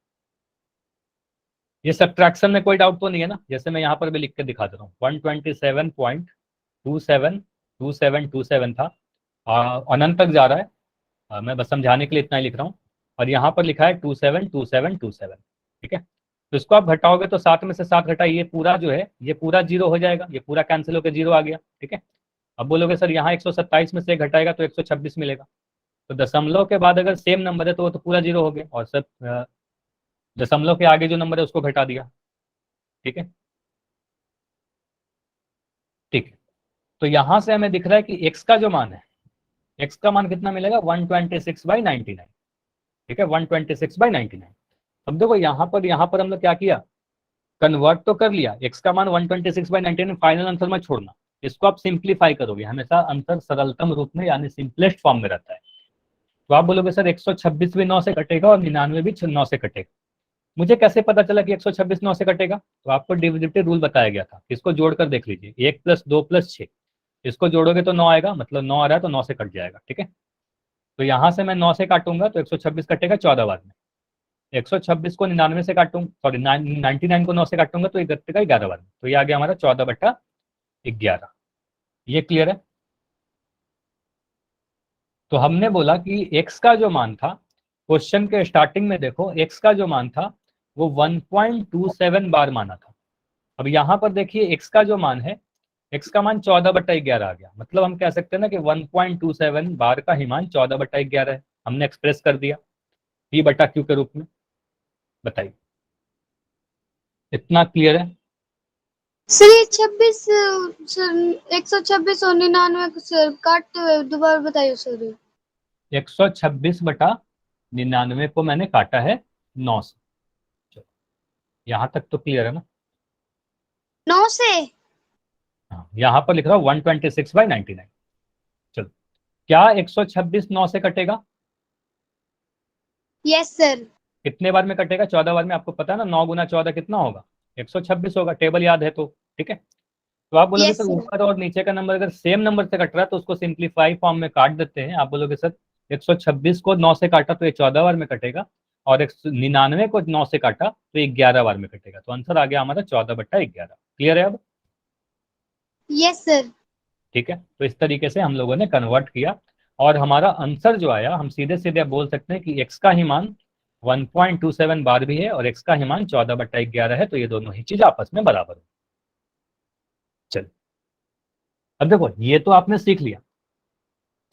ये सब्ट्रैक्शन में कोई डाउट तो नहीं है ना, जैसे मैं यहाँ पर भी लिख के दिखा दे रहा हूँ, 127.272727 था, अनंत तक जा रहा है। मैं बस समझाने के लिए इतना ही लिख रहा हूँ, और यहाँ पर लिखा है 272727। ठीक है। तो इसको आप घटाओगे तो 7 में से 7 घटाइए, ये पूरा जो है ये पूरा 0 हो जाएगा, ये पूरा कैंसिल होकर 0 आ गया। ठीक है। अब बोलोगे सर यहाँ 127 में से एक घटाएगा तो 126 मिलेगा। तो दशमलव के बाद अगर सेम नंबर है तो वो तो पूरा 0 हो गया, और सब दशमलव के आगे जो नंबर है उसको घटा दिया। ठीक है। ठीक है। तो यहां से हमें दिख रहा है कि x का जो मान है, x का मान कितना मिलेगा 126/99। ठीक है, 126/99। अब देखो यहाँ पर हम लोग क्या किया, कन्वर्ट तो कर लिया, x का मान 126/99, फाइनल आंसर में छोड़ना, इसको आप सिंप्लीफाई करोगे, हमेशा आंसर सरलतम रूप में यानी सिंपलेस्ट फॉर्म में रहता है। तो आप बोलोगे सर 126 भी 9 से कटेगा और 99 भी 9 से कटेगा, मुझे कैसे पता चला कि 126 9 से कटेगा? तो आपको डिविजिबिलिटी रूल बताया गया था, इसको जोड़कर देख लीजिए, 1 + 2 + 6, इसको जोड़ोगे तो 9 आएगा, मतलब 9 आ रहा है तो 9 से कट जाएगा। ठीक है। तो यहां से मैं 9 से काटूंगा तो 126 कटेगा 14 बार में, 126 को 99 से काटूंगा, सॉरी 99 को 9 से काटूंगा तो ये कटेगा 11 बार में, तो ये आ गया हमारा 14/11। ये क्लियर है? तो हमने बोला कि x का जो मान था, क्वेश्चन के स्टार्टिंग में देखो x का जो मान था वो 1.27 बार माना था। अब यहां पर देखिए x का जो मान है, x का मान 14/11 आ गया, मतलब हम कह सकते हैं ना कि 1.27 बार का ही मान 14/11 है, हमने एक्सप्रेस कर दिया P/Q के रूप में। बताइए, इतना क्लियर है? सर ये 26 सर 126 और 99 सर काट दोबारा बताइए सर। 126/99 को मैंने काटा है 9 से। चलो, यहां तक तो क्लियर है ना? 9 से? हाँ, यहां पर लिख रहा हूं 126/99। चलो, क्या 126 9 से कटेगा? Yes sir. कितने बार में कटेगा? 14 बार में। आपको पता है ना 9 × 14 कितना होगा? 126 होगा, टेबल याद है तो। ठीक है। तो आप बोलोगे यस सर सर। ऊपर और नीचे का नंबर अगर सेम नंबर से कट रहा है तो उसको सिंप्लीफाई फॉर्म में काट देते हैं। आप बोलोगे सर 126 को 9 से काटा तो ये 14 बार में कटेगा, और 199 को 9 से काटा तो ये 11 बार में कटेगा, तो आंसर आ गया हमारा 14/11। क्लियर है अब? Yes sir. ठीक है। तो इस तरीके से हम लोगों ने कन्वर्ट किया, और हमारा आंसर जो आया, हम सीधे सीधे बोल सकते हैं कि x का ही मान 1.27 बार भी है और x का ही मान 14/11 है, तो ये दोनों ही चीज आपस में बराबर है। चलिए, अब देखो ये तो आपने सीख लिया,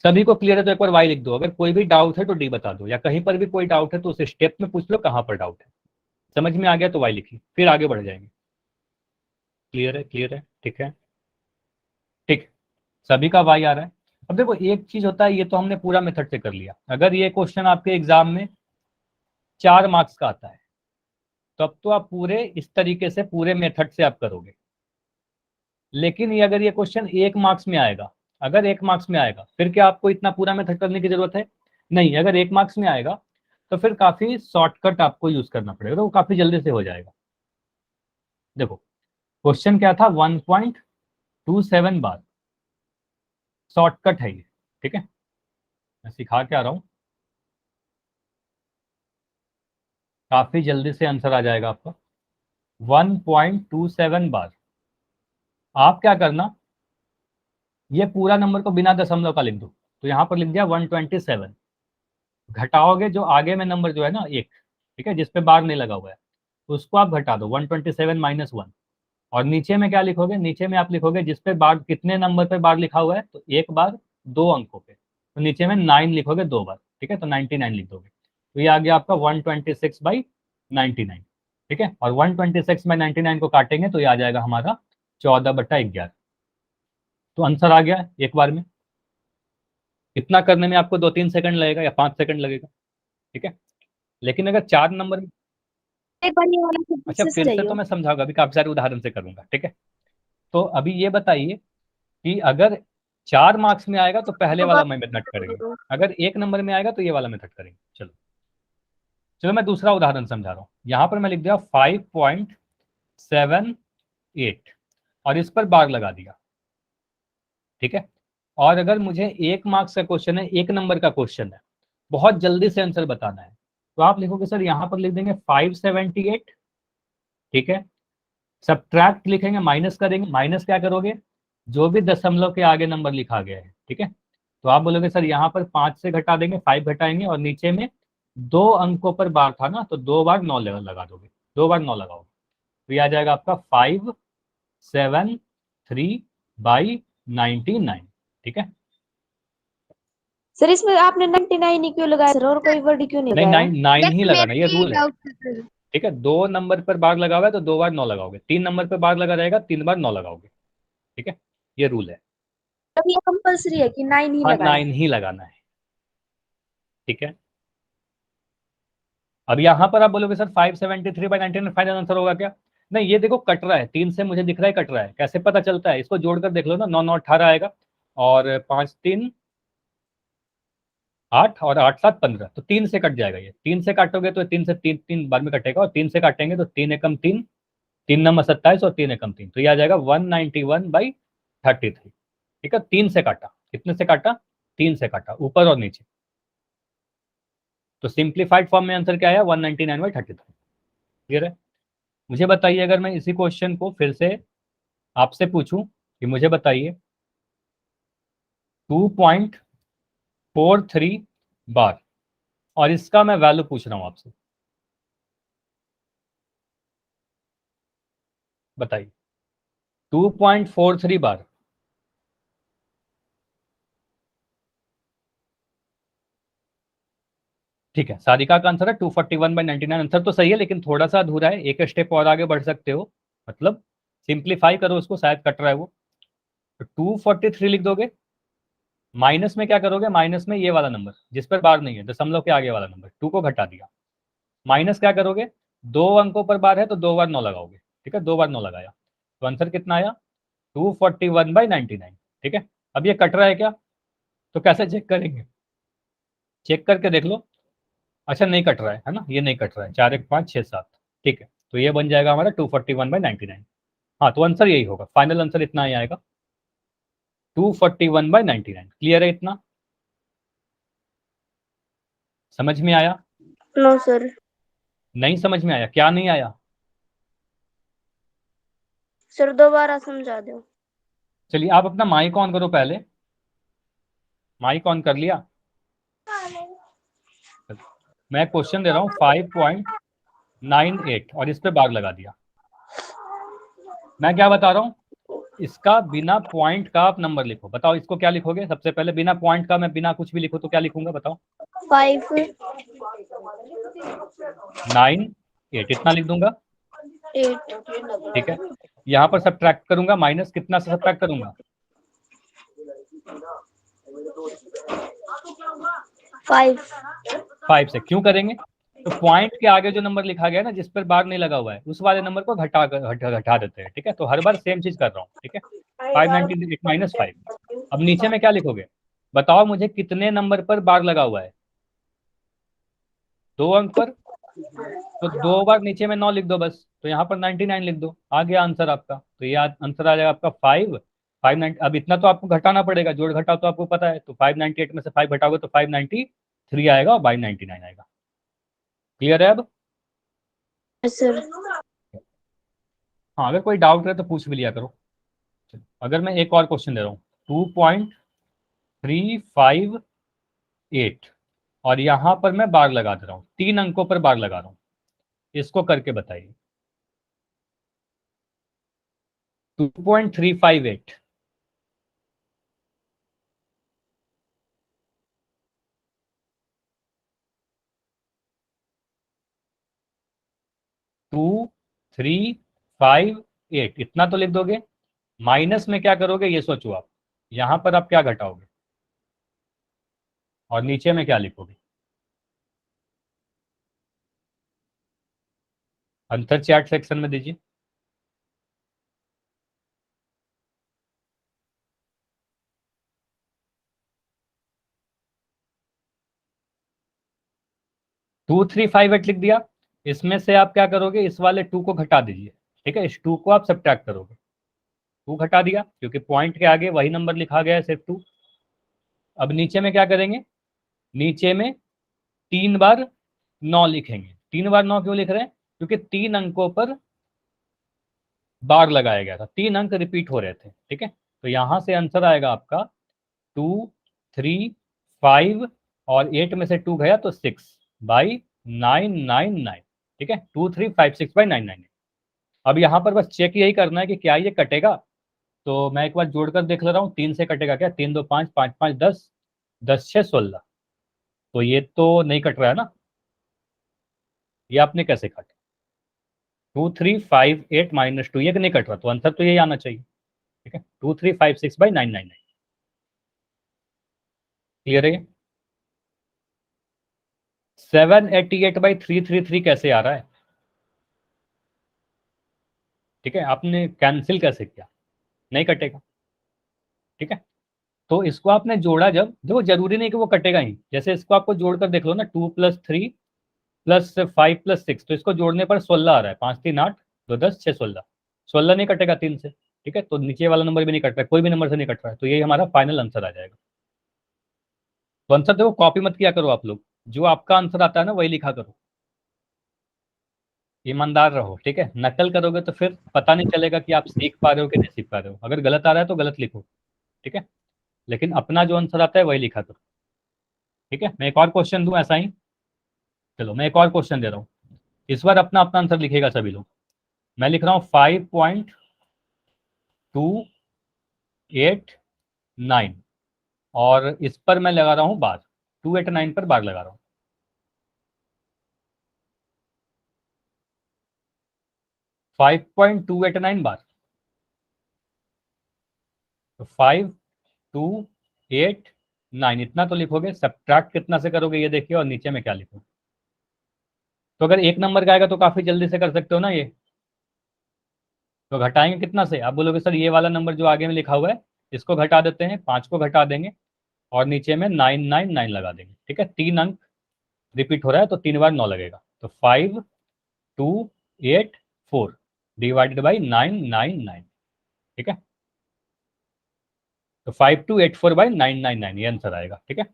सभी को क्लियर है तो एक बार y लिख दो, अगर कोई भी डाउट है तो d बता दो, या कहीं पर भी कोई डाउट है तो उस स्टेप में पूछ लो कहाँ पर डाउट है। समझ में आ गया तो y लिखिए, फिर आगे बढ़ जाएंगे। क्लियर है? क्लियर है? ठीक है। ठीक, सभी का y आ रहा है। अब देखो एक चीज होता है, ये तो हमने पूरा मेथड से कर लिया, अगर ये क्वेश्चन आपके एग्जाम में 4 मार्क्स का आता है तब तो आप पूरे इस तरीके से पूरे मेथड से आप करोगे, लेकिन ये अगर ये क्वेश्चन 1 मार्क्स में आएगा, अगर 1 मार्क्स में आएगा फिर क्या आपको इतना पूरा मेथड करने की जरूरत है? नहीं, अगर 1 मार्क्स में आएगा तो फिर काफी शॉर्टकट आपको यूज करना पड़ेगा, तो वो काफी जल्दी से हो जाएगा। देखो क्वेश्चन क्या था, 1.27 बार, शॉर्टकट है ये। ठीक है, मैं सिखा के आ रहा हूं, काफी जल्दी से आंसर आ जाएगा आपका। 1.27 बार, आप क्या करना, ये पूरा नंबर को बिना दशमलव का लिख दो, तो यहां पर लिख दिया 127, घटाओगे जो आगे में नंबर जो है ना 1, ठीक है, जिसपे बार नहीं लगा हुआ है, तो उसको आप घटा दो 127 - 1, और नीचे में क्या लिखोगे, नीचे में आप लिखोगे जिसपे बार, कितने नंबर पे बार लिखा हुआ है, तो एक बार 2 अंकों पे, तो नीचे में 9 लिखोगे 2 बार। ठीक है, तो 99 लिख दोगे, तो ये आ गया आपका 126/99। ठीक है, और 126/99 को काटेंगे तो ये आ जाएगा हमारा 14/11। तो आंसर आ गया एक बार में। इतना करने में आपको 2-3 सेकंड लगेगा या 5 सेकंड लगेगा। ठीक है, लेकिन अगर 4 नंबर, अच्छा फिर से तो मैं समझाऊंगा, अभी काफी सारे उदाहरण से करूंगा। ठीक है, तो अभी ये बताइए कि अगर 4 मार्क्स में आएगा तो पहले वाला मैं मेथड करेंगे, अगर 1 नंबर में आएगा तो ये वाला मेथड करेंगे। चलो चलो, मैं दूसरा उदाहरण समझा रहा हूँ। यहाँ पर मैं लिख दिया 5.78 और इस पर बार लगा दिया। ठीक है, और अगर मुझे 1 मार्क्स का क्वेश्चन है, 1 नंबर का क्वेश्चन है, बहुत जल्दी से आंसर बताना है, तो आप लिखोगे सर यहाँ पर लिख देंगे 578। ठीक है, सब्ट्रैक्ट लिखेंगे, माइनस करेंगे, माइनस क्या करोगे, जो भी दशमलव के आगे नंबर लिखा गया है। ठीक है, तो आप बोलोगे सर यहाँ पर 5 से घटा देंगे, 5 घटाएंगे, और नीचे में 2 अंकों पर बार था ना, तो 2 बार 9 लगा दोगे, 2 बार 9 लगाओगे तो ये आ जाएगा आपका 573/99। ठीक है, सर इसमें आपने 99 ही क्यों लगाया सर, और कोई वर्ड क्यों नहीं नहीं लगाया? 9 ही मेरा लगाना, ये भी रूल है। डाउट है। ठीक है, 2 नंबर पर बार लगा हुआ है तो 2 बार 9 लगाओगे, 3 नंबर पर बार लगा रहेगा 3 बार 9 लगाओगे। ठीक है, ये रूल है। अब ये कंपलसरी है कि 9 ही हाँ लगाना 9 ही लगाना है। ठीक है, अब यहाँ पर आप बोलोगे सर 573/99 फाइनल आंसर होगा क्या? नहीं, ये देखो कट रहा है, 3 से मुझे दिख रहा है कट रहा है, कैसे पता चलता है? इसको जोड़कर देख लो ना, 9 9 18 आएगा, और 5 3 8, और 8 7 15, तो 3 से कट जाएगा। ये 3 से काटोगे तो 3 से 3 3 बार में कटेगा, और 3 से काटेंगे तो 3 एकम 3, 3 नंबर 27, और 3 एकम 3, तो ये आ जाएगा 191/33। ठीक है, 3 से काटा, कितने से काटा? 3 से काटा, ऊपर और नीचे, तो सिंप्लीफाइड फॉर्म में आंसर क्या आया? 199/33। क्लियर है? मुझे बताइए, अगर मैं इसी क्वेश्चन को फिर से आपसे पूछूं कि मुझे बताइए 2.43 बार, और इसका मैं वैल्यू पूछ रहा हूं आपसे, बताइए 2.43 बार। ठीक है, सारिका का आंसर है 241/99। आंसर तो सही है, लेकिन थोड़ा सा अधूरा है, एक स्टेप और आगे बढ़ सकते हो, मतलब सिंप्लीफाई करो उसको, शायद कट रहा है वो। तो 243 लिख दोगे, माइनस में क्या करोगे? माइनस में ये वाला नंबर जिस पर बार नहीं है, दशमलव के आगे वाला नंबर 2 को घटा दिया, माइनस क्या करोगे? 2 अंकों पर बार है तो 2 बार 9 लगाओगे। ठीक है, 2 बार 9 लगाया तो आंसर कितना आया? 241/99। ठीक है, अब ये कट रहा है क्या? तो कैसे चेक करेंगे? चेक करके देख लो। अच्छा, नहीं कट रहा है ना, ये नहीं कट रहा है, 4 1 5 6 7। ठीक है, तो ये बन जाएगा हमारा 241/99। हाँ, तो आंसर यही होगा, फाइनल आंसर इतना ही आएगा, 241/99। क्लियर है इतना? समझ में आया? No sir. नहीं समझ में आया? क्या नहीं आया? सर दोबारा समझा दो। चलिए, आप अपना माइक ऑन करो पहले। माइक ऑन कर लिया? मैं क्वेश्चन दे रहा हूँ 5.98, और इस पे बार लगा दिया। मैं क्या बता रहा हूँ, इसका बिना पॉइंट का आप नंबर लिखो। बताओ इसको क्या लिखोगे? सबसे पहले बिना पॉइंट का मैं बिना कुछ भी लिखूं तो क्या लिखूंगा? बताओ। 5 9 8, इतना लिख दूंगा। 8 ठीक है, यहाँ पर सब्ट्रैक्ट करूंगा, माइनस कितना से सब्ट्रैक्ट करूंगा? 5 5 से। क्यों करेंगे? तो पॉइंट के आगे जो नंबर लिखा गया है ना, जिस पर बार नहीं लगा हुआ है, उस वाले नंबर को घटा देते हैं। ठीक है, तो हर बार सेम चीज कर रहा हूँ। ठीक है, 598 - 5। अब नीचे में क्या लिखोगे? बताओ मुझे, कितने नंबर पर बार लगा हुआ है? 2 अंक पर, तो 2 बार नीचे में 9 लिख दो बस, तो यहाँ पर 99 लिख दो, आ गया आंसर आपका। तो ये आंसर आ जाएगा आपका 5 अब इतना तो आपको घटाना पड़ेगा, जोड़ घटाओ तो आपको पता है, तो 598 में से 5 घटाओगे तो 593 आएगा, और 599 आएगा। क्लियर है अब? सर। हाँ, अगर कोई डाउट है तो पूछ भी लिया करो। अगर मैं एक और क्वेश्चन दे रहा हूँ, 2.358, और यहाँ पर मैं बार लगा दे रहा हूँ, 3 अंकों पर बार लगा रहा हूँ, इसको करके बताइए। 2.358, 2358, इतना तो लिख दोगे। माइनस में क्या करोगे ये सोचो आप, यहां पर आप क्या घटाओगे, और नीचे में क्या लिखोगे? आंसर चैट सेक्शन में दीजिए। टू थ्री फाइव एट लिख दिया, इसमें से आप क्या करोगे? इस वाले 2 को घटा दीजिए। ठीक है, इस 2 को आप सब्ट्रैक्ट करोगे, 2 घटा दिया, क्योंकि पॉइंट के आगे वही नंबर लिखा गया है, सिर्फ 2। अब नीचे में क्या करेंगे? नीचे में 3 बार 9 लिखेंगे। 3 बार 9 क्यों लिख रहे हैं? क्योंकि 3 अंकों पर बार लगाया गया था, 3 अंक रिपीट हो रहे थे। ठीक है, तो यहां से आंसर आएगा आपका 2 3 5, और 8 में से 2 गया तो 6/999। ठीक है, 2356/999। अब यहाँ पर बस चेक यही करना है कि क्या ये कटेगा। तो मैं एक बार जोड़कर देख ले रहा हूँ, 3 से कटेगा क्या, 3 2 5 5 5 10, 10 6 16। तो ये तो नहीं कट रहा है ना, ये आपने कैसे काटा, 2358 - 2, ये नहीं कट रहा, तो आंसर तो यही आना चाहिए। ठीक है, 2356/999। क्लियर है ये? 788/333 कैसे आ रहा है? ठीक है, आपने कैंसिल कैसे किया, नहीं कटेगा। ठीक है, तो इसको आपने जोड़ा, जब देखो जरूरी नहीं कि वो कटेगा ही, जैसे इसको आपको जोड़कर देख लो ना, 2 + 3 + 5 + 6, तो इसको जोड़ने पर 16 आ रहा है, 5 3 8 2 10 6 16, 16 नहीं कटेगा 3 से। ठीक है, तो नीचे वाला नंबर भी नहीं कट रहा है, कोई भी नंबर से नहीं कट रहा है, तो यही हमारा फाइनल आंसर आ जाएगा। तो आंसर देखो, कॉपी मत किया करो आप लोग, जो आपका आंसर आता है ना वही लिखा करो, ईमानदार रहो। ठीक है, नकल करोगे तो फिर पता नहीं चलेगा कि आप सीख पा रहे हो कि नहीं सीख पा रहे हो, अगर गलत आ रहा है तो गलत लिखो। ठीक है, लेकिन अपना जो आंसर आता है वही लिखा करो। ठीक है, मैं एक और क्वेश्चन दूं ऐसा ही, चलो मैं एक और क्वेश्चन दे रहा हूँ, इस बार अपना अपना आंसर लिखेगा सभी लोग। मैं लिख रहा हूँ 5.289, और इस पर मैं लगा रहा हूँ बार, 289 पर बार लगा रहा हूँ। 5.289 बार, तो 5289 इतना तो लिखोगे, सब्ट्रैक्ट कितना से करोगे ये देखिए, और नीचे में क्या लिखोगे। तो अगर एक नंबर का आएगा तो काफी जल्दी से कर सकते हो ना ये, तो घटाएंगे कितना से, आप बोलोगे सर ये वाला नंबर जो आगे में लिखा हुआ है इसको घटा देते हैं, 5 को घटा देंगे और नीचे में 999 लगा देंगे। ठीक है, 3 अंक रिपीट हो रहा है तो 3 बार 9 लगेगा, तो 5284 डिवाइडेड बाई 999। ठीक है, तो 5284/999 ये आंसर आएगा। ठीक है,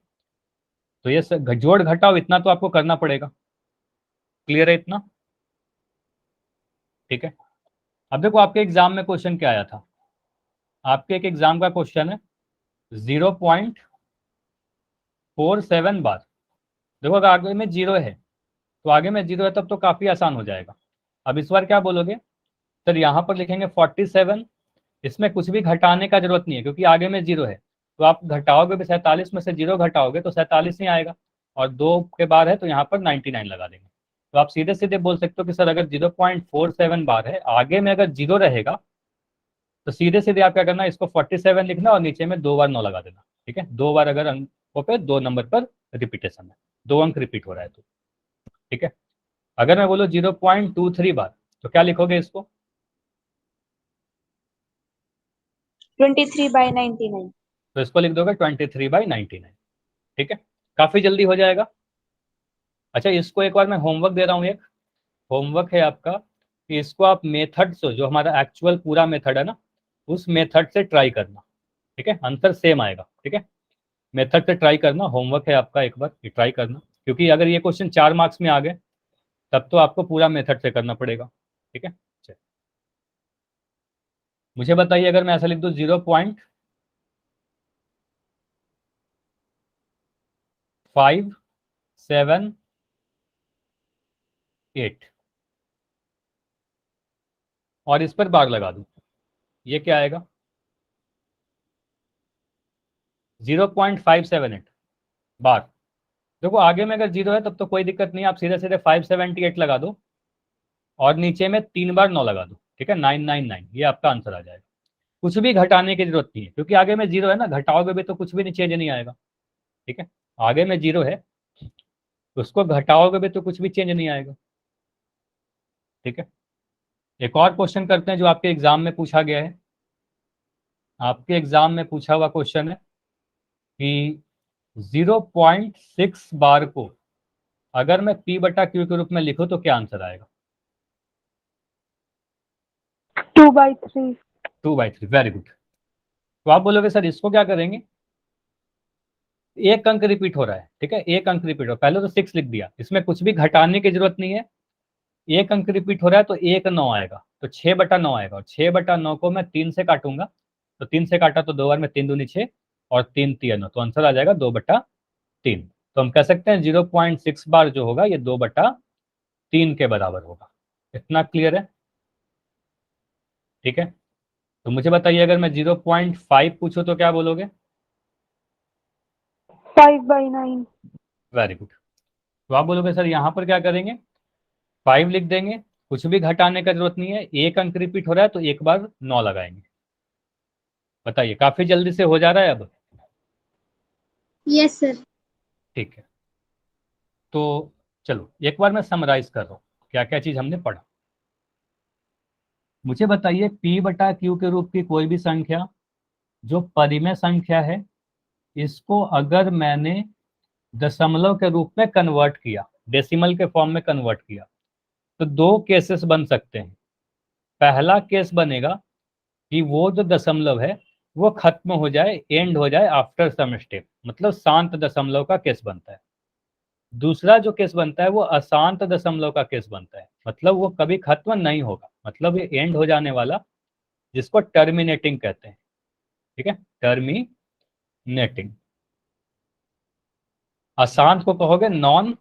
तो ये जोड़ घटाओ इतना तो आपको करना पड़ेगा। क्लियर है इतना? ठीक है, अब देखो आपके एग्जाम में क्वेश्चन क्या आया था, आपके एक एग्जाम का क्वेश्चन है 0.47 बार। देखो अगर आगे में जीरो है, तो आगे में जीरो है तब तो काफी आसान हो जाएगा। अब इस बार क्या बोलोगे, सर यहाँ पर लिखेंगे 47, इसमें कुछ भी घटाने का जरूरत नहीं है क्योंकि आगे में जीरो है, तो आप घटाओगे भी, 47 में से जीरो घटाओगे तो 47 ही आएगा, और 2 के बार है तो यहाँ पर 99 लगा देंगे। तो आप सीधे सीधे बोल सकते हो कि सर अगर 0.47 बार है, आगे में अगर जीरो रहेगा, तो सीधे सीधे आप क्या करना है, इसको 47 लिखना और नीचे में 2 बार 9 लगा देना। ठीक है, 2 बार अगर अंकों पे 2 नंबर पर रिपीटेशन है, 2 अंक रिपीट हो रहा है तो। ठीक है, अगर मैं बोलो 0.23 बार, तो क्या लिखोगे इसको, 23/99। तो इसको लिख दोगे 23/99। ठीक है, काफी जल्दी हो जाएगा। अच्छा, इसको एक बार मैं होमवर्क दे रहा हूँ, एक होमवर्क है आपका कि इसको आप मेथड से, जो हमारा एक्चुअल पूरा मेथड है ना, उस मेथड से ट्राई करना। ठीक है, आंसर सेम आएगा। ठीक है, मेथड से ट्राई करना, होमवर्क है आपका, एक बार ये ट्राई करना, क्योंकि अगर ये क्वेश्चन 4 मार्क्स में आ गए तब तो आपको पूरा मेथड से करना पड़ेगा। ठीक है, चलिए मुझे बताइए, अगर मैं ऐसा लिख दूं 0.578 और इस पर बार लगा दूं, ये क्या आएगा, 0.578 बार। देखो आगे में अगर जीरो है तब तो कोई दिक्कत नहीं, आप सीधे सीधे 578 लगा दो और नीचे में 3 बार 9 लगा दो। ठीक है, 999 ये आपका आंसर आ जाएगा। कुछ भी घटाने की जरूरत नहीं है क्योंकि आगे में जीरो है ना, घटाओगे भी तो कुछ भी नहीं, चेंज नहीं आएगा। ठीक है, आगे में जीरो है, उसको घटाओगे भी तो कुछ भी चेंज नहीं आएगा। ठीक है, एक और क्वेश्चन करते हैं जो आपके एग्जाम में पूछा गया है। आपके एग्जाम में पूछा हुआ क्वेश्चन है कि 0.6 बार को अगर मैं P/Q के रूप में लिखूं तो क्या आंसर आएगा, 2/3। 2/3, वेरी गुड। तो आप बोलोगे सर इसको क्या करेंगे, एक अंक रिपीट हो रहा है। ठीक है, एक अंक रिपीट हो, पहले तो 6 लिख दिया, इसमें कुछ भी घटाने की जरूरत नहीं है, एक अंक रिपीट हो रहा है तो 1 9 आएगा, तो 6/9 आएगा, और 6/9 को मैं 3 से काटूंगा, तो 3 से काटा तो 2 बार में 3 दूनी 6 और 3 3 9, तो आंसर आ जाएगा 2/3। तो हम कह सकते हैं 0.6 बार जो होगा ये 2/3 3 के बराबर होगा। इतना क्लियर है? ठीक है, तो मुझे बताइए अगर मैं 0.5 पूछूं तो क्या बोलोगे? 5/9। Very good. तो आप बोलोगे सर यहाँ पर क्या करेंगे, 5 लिख देंगे, कुछ भी घटाने का जरूरत नहीं है, एक अंक रिपीट हो रहा है तो एक बार 9 लगाएंगे। बताइए, काफी जल्दी से हो जा रहा है अब? Yes sir. ठीक है, तो चलो एक बार मैं समराइज कर रहा हूँ क्या क्या चीज हमने पढ़ा। मुझे बताइए P/Q के रूप की कोई भी संख्या जो परिमेय संख्या है, इसको अगर मैंने दशमलव के रूप में कन्वर्ट किया, डेसिमल के फॉर्म में कन्वर्ट किया, तो 2 केसेस बन सकते हैं। पहला केस बनेगा कि वो जो दशमलव है वो खत्म हो जाए, एंड हो जाए आफ्टर सम स्टेप, मतलब शांत दशमलव का केस बनता है। दूसरा जो केस बनता है वो अशांत दशमलव का केस बनता है, मतलब वो कभी खत्म नहीं होगा, मतलब ये एंड हो जाने वाला, जिसको टर्मिनेटिंग कहते हैं। ठीक है, टर्मिनेटिंग। अशांत को कहोगे नॉन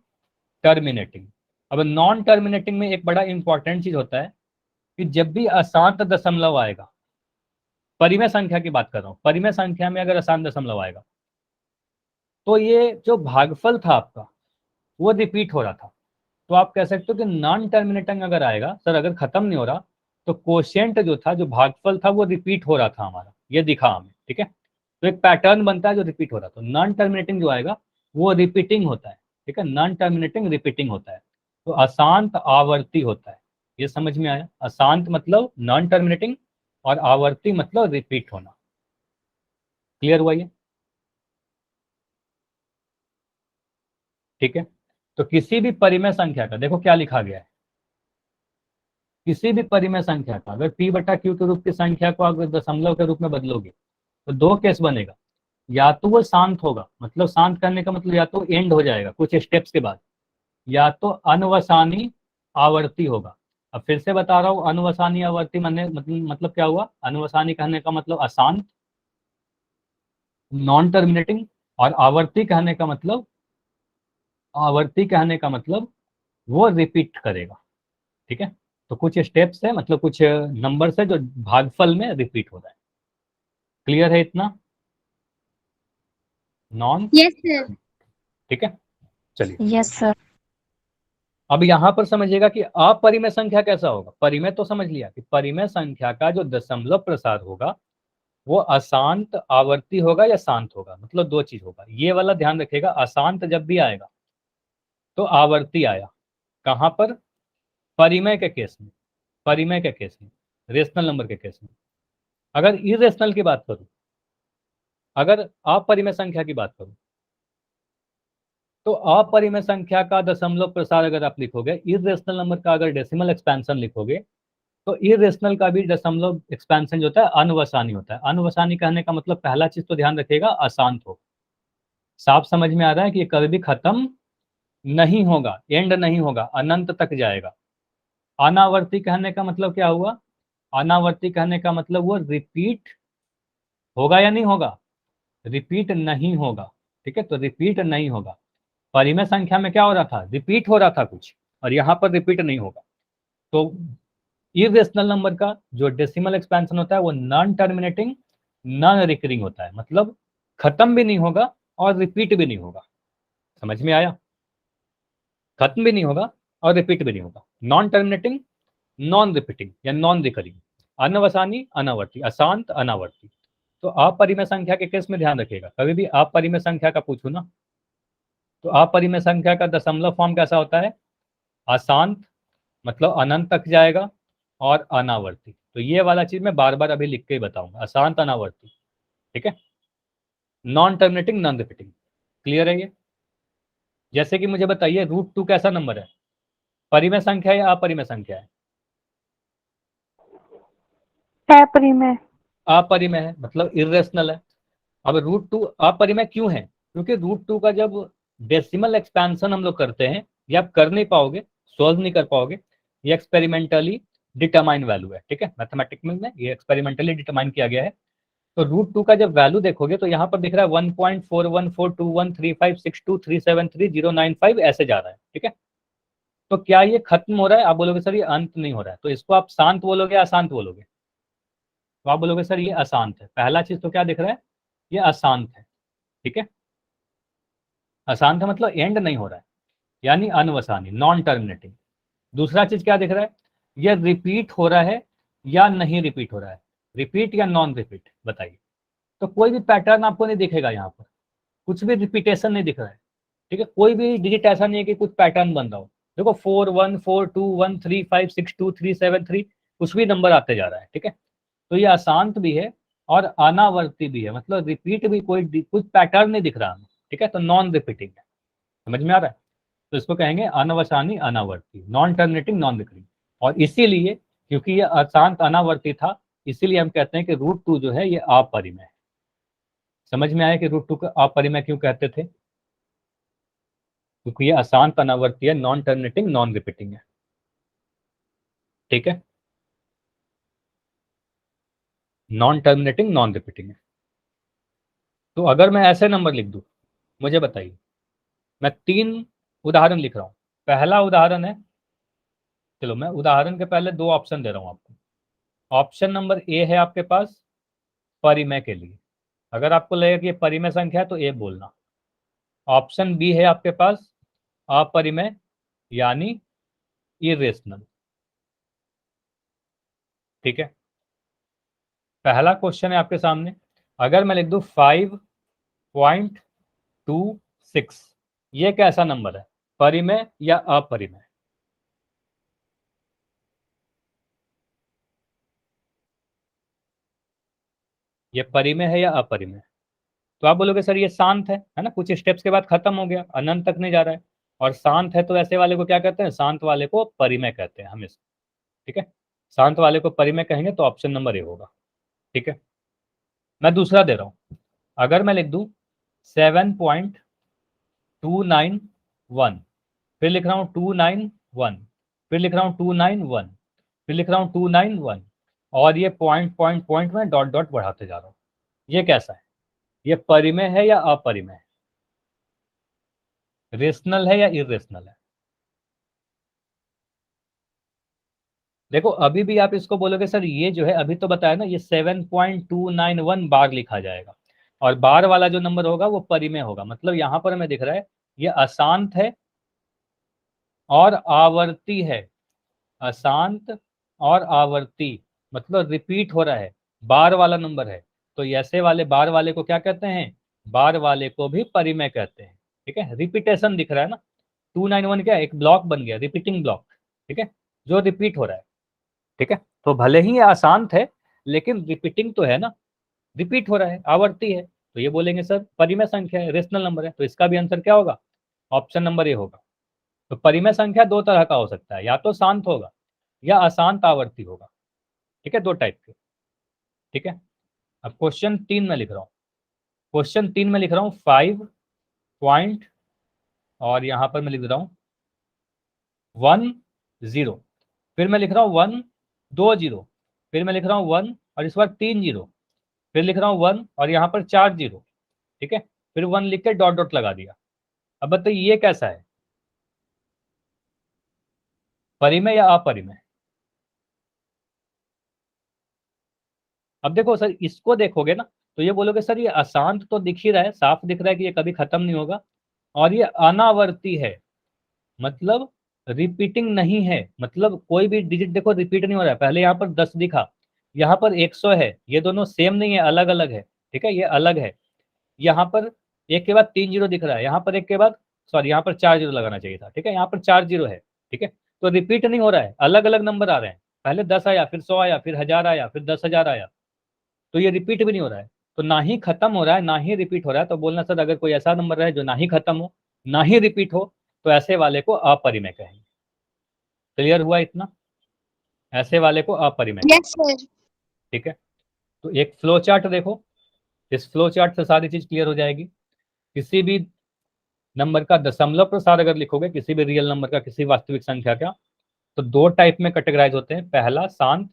टर्मिनेटिंग। अब नॉन टर्मिनेटिंग में एक बड़ा इंपॉर्टेंट चीज होता है कि जब भी अशांत दशमलव आएगा, परिमेय संख्या की बात कर रहा हूं, परिमेय संख्या में अगर अशांत दशमलव आएगा तो ये जो भागफल था आपका वो रिपीट हो रहा था। तो आप कह सकते हो कि नॉन टर्मिनेटिंग अगर आएगा, सर अगर खत्म नहीं हो रहा, तो कोशेंट जो था, जो भागफल था, वो रिपीट हो रहा था हमारा, ये दिखा हमें। ठीक है, तो एक पैटर्न बनता है जो रिपीट हो रहा था। नॉन टर्मिनेटिंग जो आएगा वो रिपीटिंग होता है। ठीक है, नॉन टर्मिनेटिंग रिपीटिंग होता है, तो अशांत आवर्ती होता है। ये समझ में आया? अशांत मतलब नॉन टर्मिनेटिंग और आवर्ती मतलब रिपीट होना। क्लियर हुआ ये? ठीक है, तो किसी भी परिमेय संख्या का देखो क्या लिखा गया है, किसी भी परिमेय संख्या का अगर P/Q के रूप की संख्या को अगर दशमलव के रूप में बदलोगे तो 2 केस बनेगा। या तो वो शांत होगा, मतलब शांत करने का मतलब या तो एंड हो जाएगा कुछ स्टेप्स के बाद, या तो अनवसानी आवर्ती होगा। अब फिर से बता रहा हूँ, अनवसानी आवर्ती मतलब क्या हुआ? अनवसानी कहने का मतलब अशांत, नॉन टर्मिनेटिंग, और आवर्ती कहने का मतलब, आवर्ती कहने का मतलब वो रिपीट करेगा। ठीक है, तो कुछ स्टेप्स है, मतलब कुछ नंबर्स है जो भागफल में रिपीट हो रहा है। क्लियर है इतना? नॉन। Yes sir. ठीक है, चलिए यस सर। अब यहां पर समझिएगा कि अपरिमेय संख्या कैसा होगा। परिमेय तो समझ लिया कि परिमेय संख्या का जो दशमलव प्रसार होगा वो अशांत आवर्ती होगा या शांत होगा, मतलब 2 चीज होगा। ये वाला ध्यान रखिएगा, अशांत जब भी आएगा तो आवर्ती आया। कहां पर? परिमेय के केस में, परिमेय के केस में, रेशनल नंबर के केस में। अगर इरेशनल की बात करूं, अगर अपरिमेय संख्या की बात करूं, तो अपरिमेय संख्या का दशमलव प्रसार अगर आप लिखोगे, इरेशनल नंबर का अगर डेसिमल एक्सपेंशन लिखोगे, तो इरेशनल का भी दशमलव एक्सपेंशन जो होता है अनवसानी होता है। अनवसानी कहने का मतलब पहला चीज तो ध्यान रखिएगा, अशांत हो। साफ समझ में आ रहा है कि ये कभी भी खत्म नहीं होगा, एंड नहीं होगा, अनंत तक जाएगा। अनावर्ती कहने का मतलब क्या हुआ? अनावर्ती कहने का मतलब वो रिपीट होगा या नहीं होगा? रिपीट नहीं होगा। ठीक है, तो रिपीट नहीं होगा। परिमेय संख्या में क्या हो रहा था? रिपीट हो रहा था कुछ, और यहां पर रिपीट नहीं होगा। तो इरेशनल नंबर का जो डेसिमल एक्सपेंशन होता है वो नॉन टर्मिनेटिंग, नॉन रिकरिंग होता है, मतलब खत्म भी नहीं होगा और रिपीट भी नहीं होगा। समझ में आया? खत्म भी नहीं होगा और रिपीट भी नहीं होगा। नॉन टर्मिनेटिंग, नॉन रिपीटिंग या नॉन रिकरिंग, अनवसानी अनावर्ती, अशांत अनावर्ती। तो अपरिमेय संख्या के केस में ध्यान रखिएगा, कभी भी अपरिमेय संख्या का पूछू ना, तो अपरिमेय संख्या का दशमलव फॉर्म कैसा होता है? अशांत मतलब अनंत तक जाएगा, और अनावर्ती। तो ये वाला चीज मैं बार बार अभी लिख के ही बताऊंगा, अशांत अनावर्ती। ठीक है, non terminating, non repeating. Clear है ये? जैसे कि मुझे बताइए √2 कैसा नंबर है? परिमेय संख्या है या अपरिमेय संख्या है? अपरिमेय। अपरिमेय है, मतलब इरेशनल है। अब √2 अपरिमेय क्यों है? क्योंकि √2 का जब डेसिमल एक्सपेंशन हम लोग करते हैं, ये आप कर नहीं पाओगे, सॉल्व नहीं कर पाओगे, ये एक्सपेरिमेंटली डिटरमाइन वैल्यू है। ठीक है, मैथमेटिक्स में ये एक्सपेरिमेंटली डिटरमाइन किया गया है। तो √2 का जब वैल्यू देखोगे तो यहाँ पर दिख रहा है 1.4142135623730995 ऐसे जा रहा है। ठीक है, तो क्या ये खत्म हो रहा है? आप बोलोगे सर ये अंत नहीं हो रहा है, तो इसको आप शांत बोलोगे या अशांत बोलोगे? तो आप बोलोगे सर ये अशांत है। पहला चीज तो क्या दिख रहा है? ये अशांत है, ठीक है। अशांत है मतलब एंड नहीं हो रहा है, यानी अनवसानी, नॉन टर्मिनेटिंग। दूसरा चीज क्या दिख रहा है? ये रिपीट हो रहा है या नहीं रिपीट हो रहा है? रिपीट या नॉन रिपीट, बताइए। तो कोई भी पैटर्न आपको नहीं दिखेगा यहाँ पर, कुछ भी रिपीटेशन नहीं दिख रहा है, ठीक है। कोई भी डिजिट ऐसा नहीं है कि कुछ पैटर्न बन रहा हो। देखो 4 1 4 2 1 3 5 6 2 3 7 3, कुछ भी नंबर आते जा रहा है, ठीक है। तो ये अशांत भी है और अनावर्ती भी है, मतलब रिपीट भी कुछ पैटर्न नहीं दिख रहा हमें, ठीक है। तो नॉन रिपीटिंग है, समझ में आ रहा है? तो इसको कहेंगे अनवसानी अनावर्ती, नॉन टर्मिनेटिंग नॉन रिकरिंग। और इसीलिए क्योंकि ये अशांत अनावर्ती था, इसीलिए हम कहते हैं कि √2 जो है ये अपरिमेय है। समझ में आया कि √2 को अपरिमेय क्यों कहते थे? क्योंकि ये अशांत अनावर्ती है, नॉन टर्मिनेटिंग नॉन रिपीटिंग है, ठीक है। नॉन टर्मिनेटिंग नॉन रिपीटिंग है। तो अगर मैं ऐसे नंबर लिख दूं, मुझे बताइए, मैं 3 उदाहरण लिख रहा हूं। पहला उदाहरण है, चलो मैं उदाहरण के पहले 2 ऑप्शन दे रहा हूं आपको। ऑप्शन नंबर ए है आपके पास परिमेय के लिए, अगर आपको लगेगा कि ये परिमेय संख्या है तो ए बोलना। ऑप्शन बी है आपके पास अपरिमेय, यानी इरेशनल, ठीक है। पहला क्वेश्चन है आपके सामने, अगर मैं लिख दूं 5.26, ये कैसा नंबर है? परिमेय या अपरिमेय? ये परिमेय है या अपरिमेय? तो आप बोलोगे सर ये शांत है ना, कुछ स्टेप्स के बाद खत्म हो गया, अनंत तक नहीं जा रहा है। और शांत है तो ऐसे वाले को क्या कहते हैं? शांत वाले को परिमेय कहते हैं हमेशा, ठीक है। शांत वाले को परिमेय कहेंगे तो ऑप्शन नंबर ए होगा, ठीक है। मैं दूसरा दे रहा हूं, अगर मैं लिख दूं 7.291, फिर लिख रहा हूं 291, फिर लिख रहा हूं 291, फिर लिख रहा हूं 291, और ये पॉइंट पॉइंट पॉइंट में डॉट डॉट बढ़ाते जा रहा हूं, ये कैसा है? ये परिमेय है या अपरिमेय है? रेशनल है या इरेशनल है? देखो अभी भी आप इसको बोलोगे सर ये जो है, अभी तो बताया ना, ये 7.291 बार लिखा जाएगा, और बार वाला जो नंबर होगा वो परिमेय होगा। मतलब यहां पर हमें दिख रहा है ये अशांत है और आवर्ती है, अशांत और आवर्ती, मतलब रिपीट हो रहा है, बार वाला नंबर है। तो ऐसे वाले बार वाले को क्या कहते हैं? बार वाले को भी परिमेय कहते हैं, ठीक है। रिपीटेशन दिख रहा है ना, 291 क्या है? एक ब्लॉक बन गया, रिपीटिंग ब्लॉक, ठीक है, जो रिपीट हो रहा है, ठीक है। तो भले ही ये अशांत है लेकिन रिपीटिंग तो है ना, रिपीट हो रहा है, आवर्ती है, तो ये बोलेंगे सर परिमेय संख्या है, रेशनल नंबर है। तो इसका भी आंसर क्या होगा? ऑप्शन नंबर ए होगा। तो परिमेय संख्या 2 तरह का हो सकता है, या तो शांत होगा या अशांत आवर्ती होगा, ठीक है, 2 टाइप के, ठीक है। अब क्वेश्चन 3 में लिख रहा हूँ, क्वेश्चन 3 में लिख रहा हूँ 5 पॉइंट, और यहां पर मैं लिख रहा हूँ 10, फिर मैं लिख रहा हूँ 1 2 0, फिर मैं लिख रहा हूँ 1 और इस बार 3 0, फिर लिख रहा हूँ 1 और यहाँ पर 4 0, ठीक है, फिर 1 लिख के डॉट डॉट लगा दिया। अब बताइए ये कैसा है? परिमेय या अपरिमेय? अब देखो सर, इसको देखोगे ना तो ये बोलोगे सर ये अशांत तो दिख ही रहा है, साफ दिख रहा है कि ये कभी खत्म नहीं होगा, और ये अनावर्ती है, मतलब रिपीटिंग नहीं है, मतलब कोई भी डिजिट देखो रिपीट नहीं हो रहा है। पहले यहाँ पर 10 दिखा, यहाँ पर 100 है, ये दोनों सेम नहीं है, अलग अलग है, ठीक है, ये अलग है। यहाँ पर एक के बाद 3 0 दिख रहा है, यहाँ पर एक के बाद, सॉरी यहाँ पर 4 0 लगाना चाहिए था, ठीक है, यहाँ पर 4 0 है, ठीक है। तो रिपीट नहीं हो रहा है, अलग अलग नंबर आ रहे हैं, पहले 10 आया, फिर 100 आया, फिर 1000 आया, फिर 10,000 आया, तो ये रिपीट भी नहीं हो रहा है। तो ना ही खत्म हो रहा है ना ही रिपीट हो रहा है। तो बोलना सर अगर कोई ऐसा नंबर है जो ना ही खत्म हो ना ही रिपीट हो तो ऐसे वाले को अपरिमेय कहेंगे। क्लियर हुआ इतना? ऐसे वाले को अपरिमेय, यस सर। ठीक है। तो एक फ्लो चार्ट देखो, इस फ्लो चार्ट से सारी चीज क्लियर हो जाएगी। किसी भी नंबर का दशमलव प्रसार अगर लिखोगे, किसी भी रियल नंबर का, किसी वास्तविक संख्या का, तो 2 टाइप में कैटेगराइज होते हैं, पहला शांत,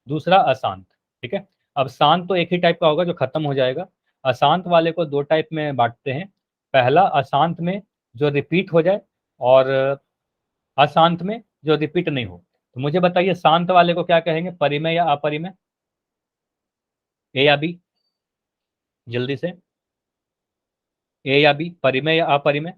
दूसरा अशांत, ठीक है। अब शांत तो एक ही टाइप का होगा जो खत्म हो जाएगा, अशांत वाले को 2 टाइप में बांटते हैं। पहला अशांत में जो रिपीट हो जाए, और अशांत में जो रिपीट नहीं हो। तो मुझे बताइए शांत वाले को क्या कहेंगे, परिमेय या अपरिमेय, ए या बी, जल्दी से, ए या बी, परिमेय या अपरिमेय।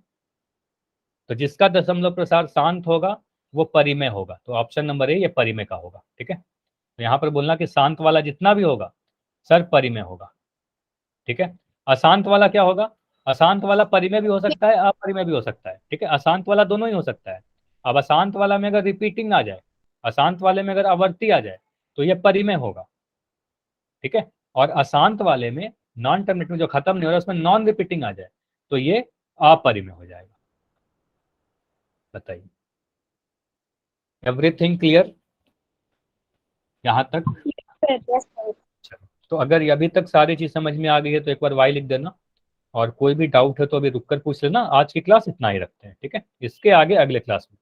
तो जिसका दशमलव प्रसार शांत होगा वो परिमेय होगा, तो ऑप्शन नंबर ए ये परिमेय का होगा। ठीक है, तो यहां पर बोलना कि शांत वाला जितना भी होगा सर परिमेय होगा। ठीक है, अशांत वाला क्या होगा, अशांत वाला परिमेय भी हो सकता है अपरिमेय भी हो सकता है। ठीक है, अशांत वाला दोनों ही हो सकता है। अब अशांत वाला में अगर रिपीटिंग आ जाए, अशांत वाले में अगर आवर्ती आ जाए तो ये परिमेय होगा। ठीक है, और अशांत वाले में नॉन टर्मिनेटिंग जो खत्म नहीं हो रहा उसमें नॉन रिपीटिंग आ जाए तो ये अपरिमेय हो जाएगा। बताइए, एवरीथिंग क्लियर यहां तक? चलो, तो अगर अभी तक सारी चीज समझ में आ गई है तो एक बार वाई लिख देना, और कोई भी डाउट है तो अभी रुक कर पूछ लेना। आज की क्लास इतना ही रखते हैं, ठीक है, इसके आगे अगले क्लास में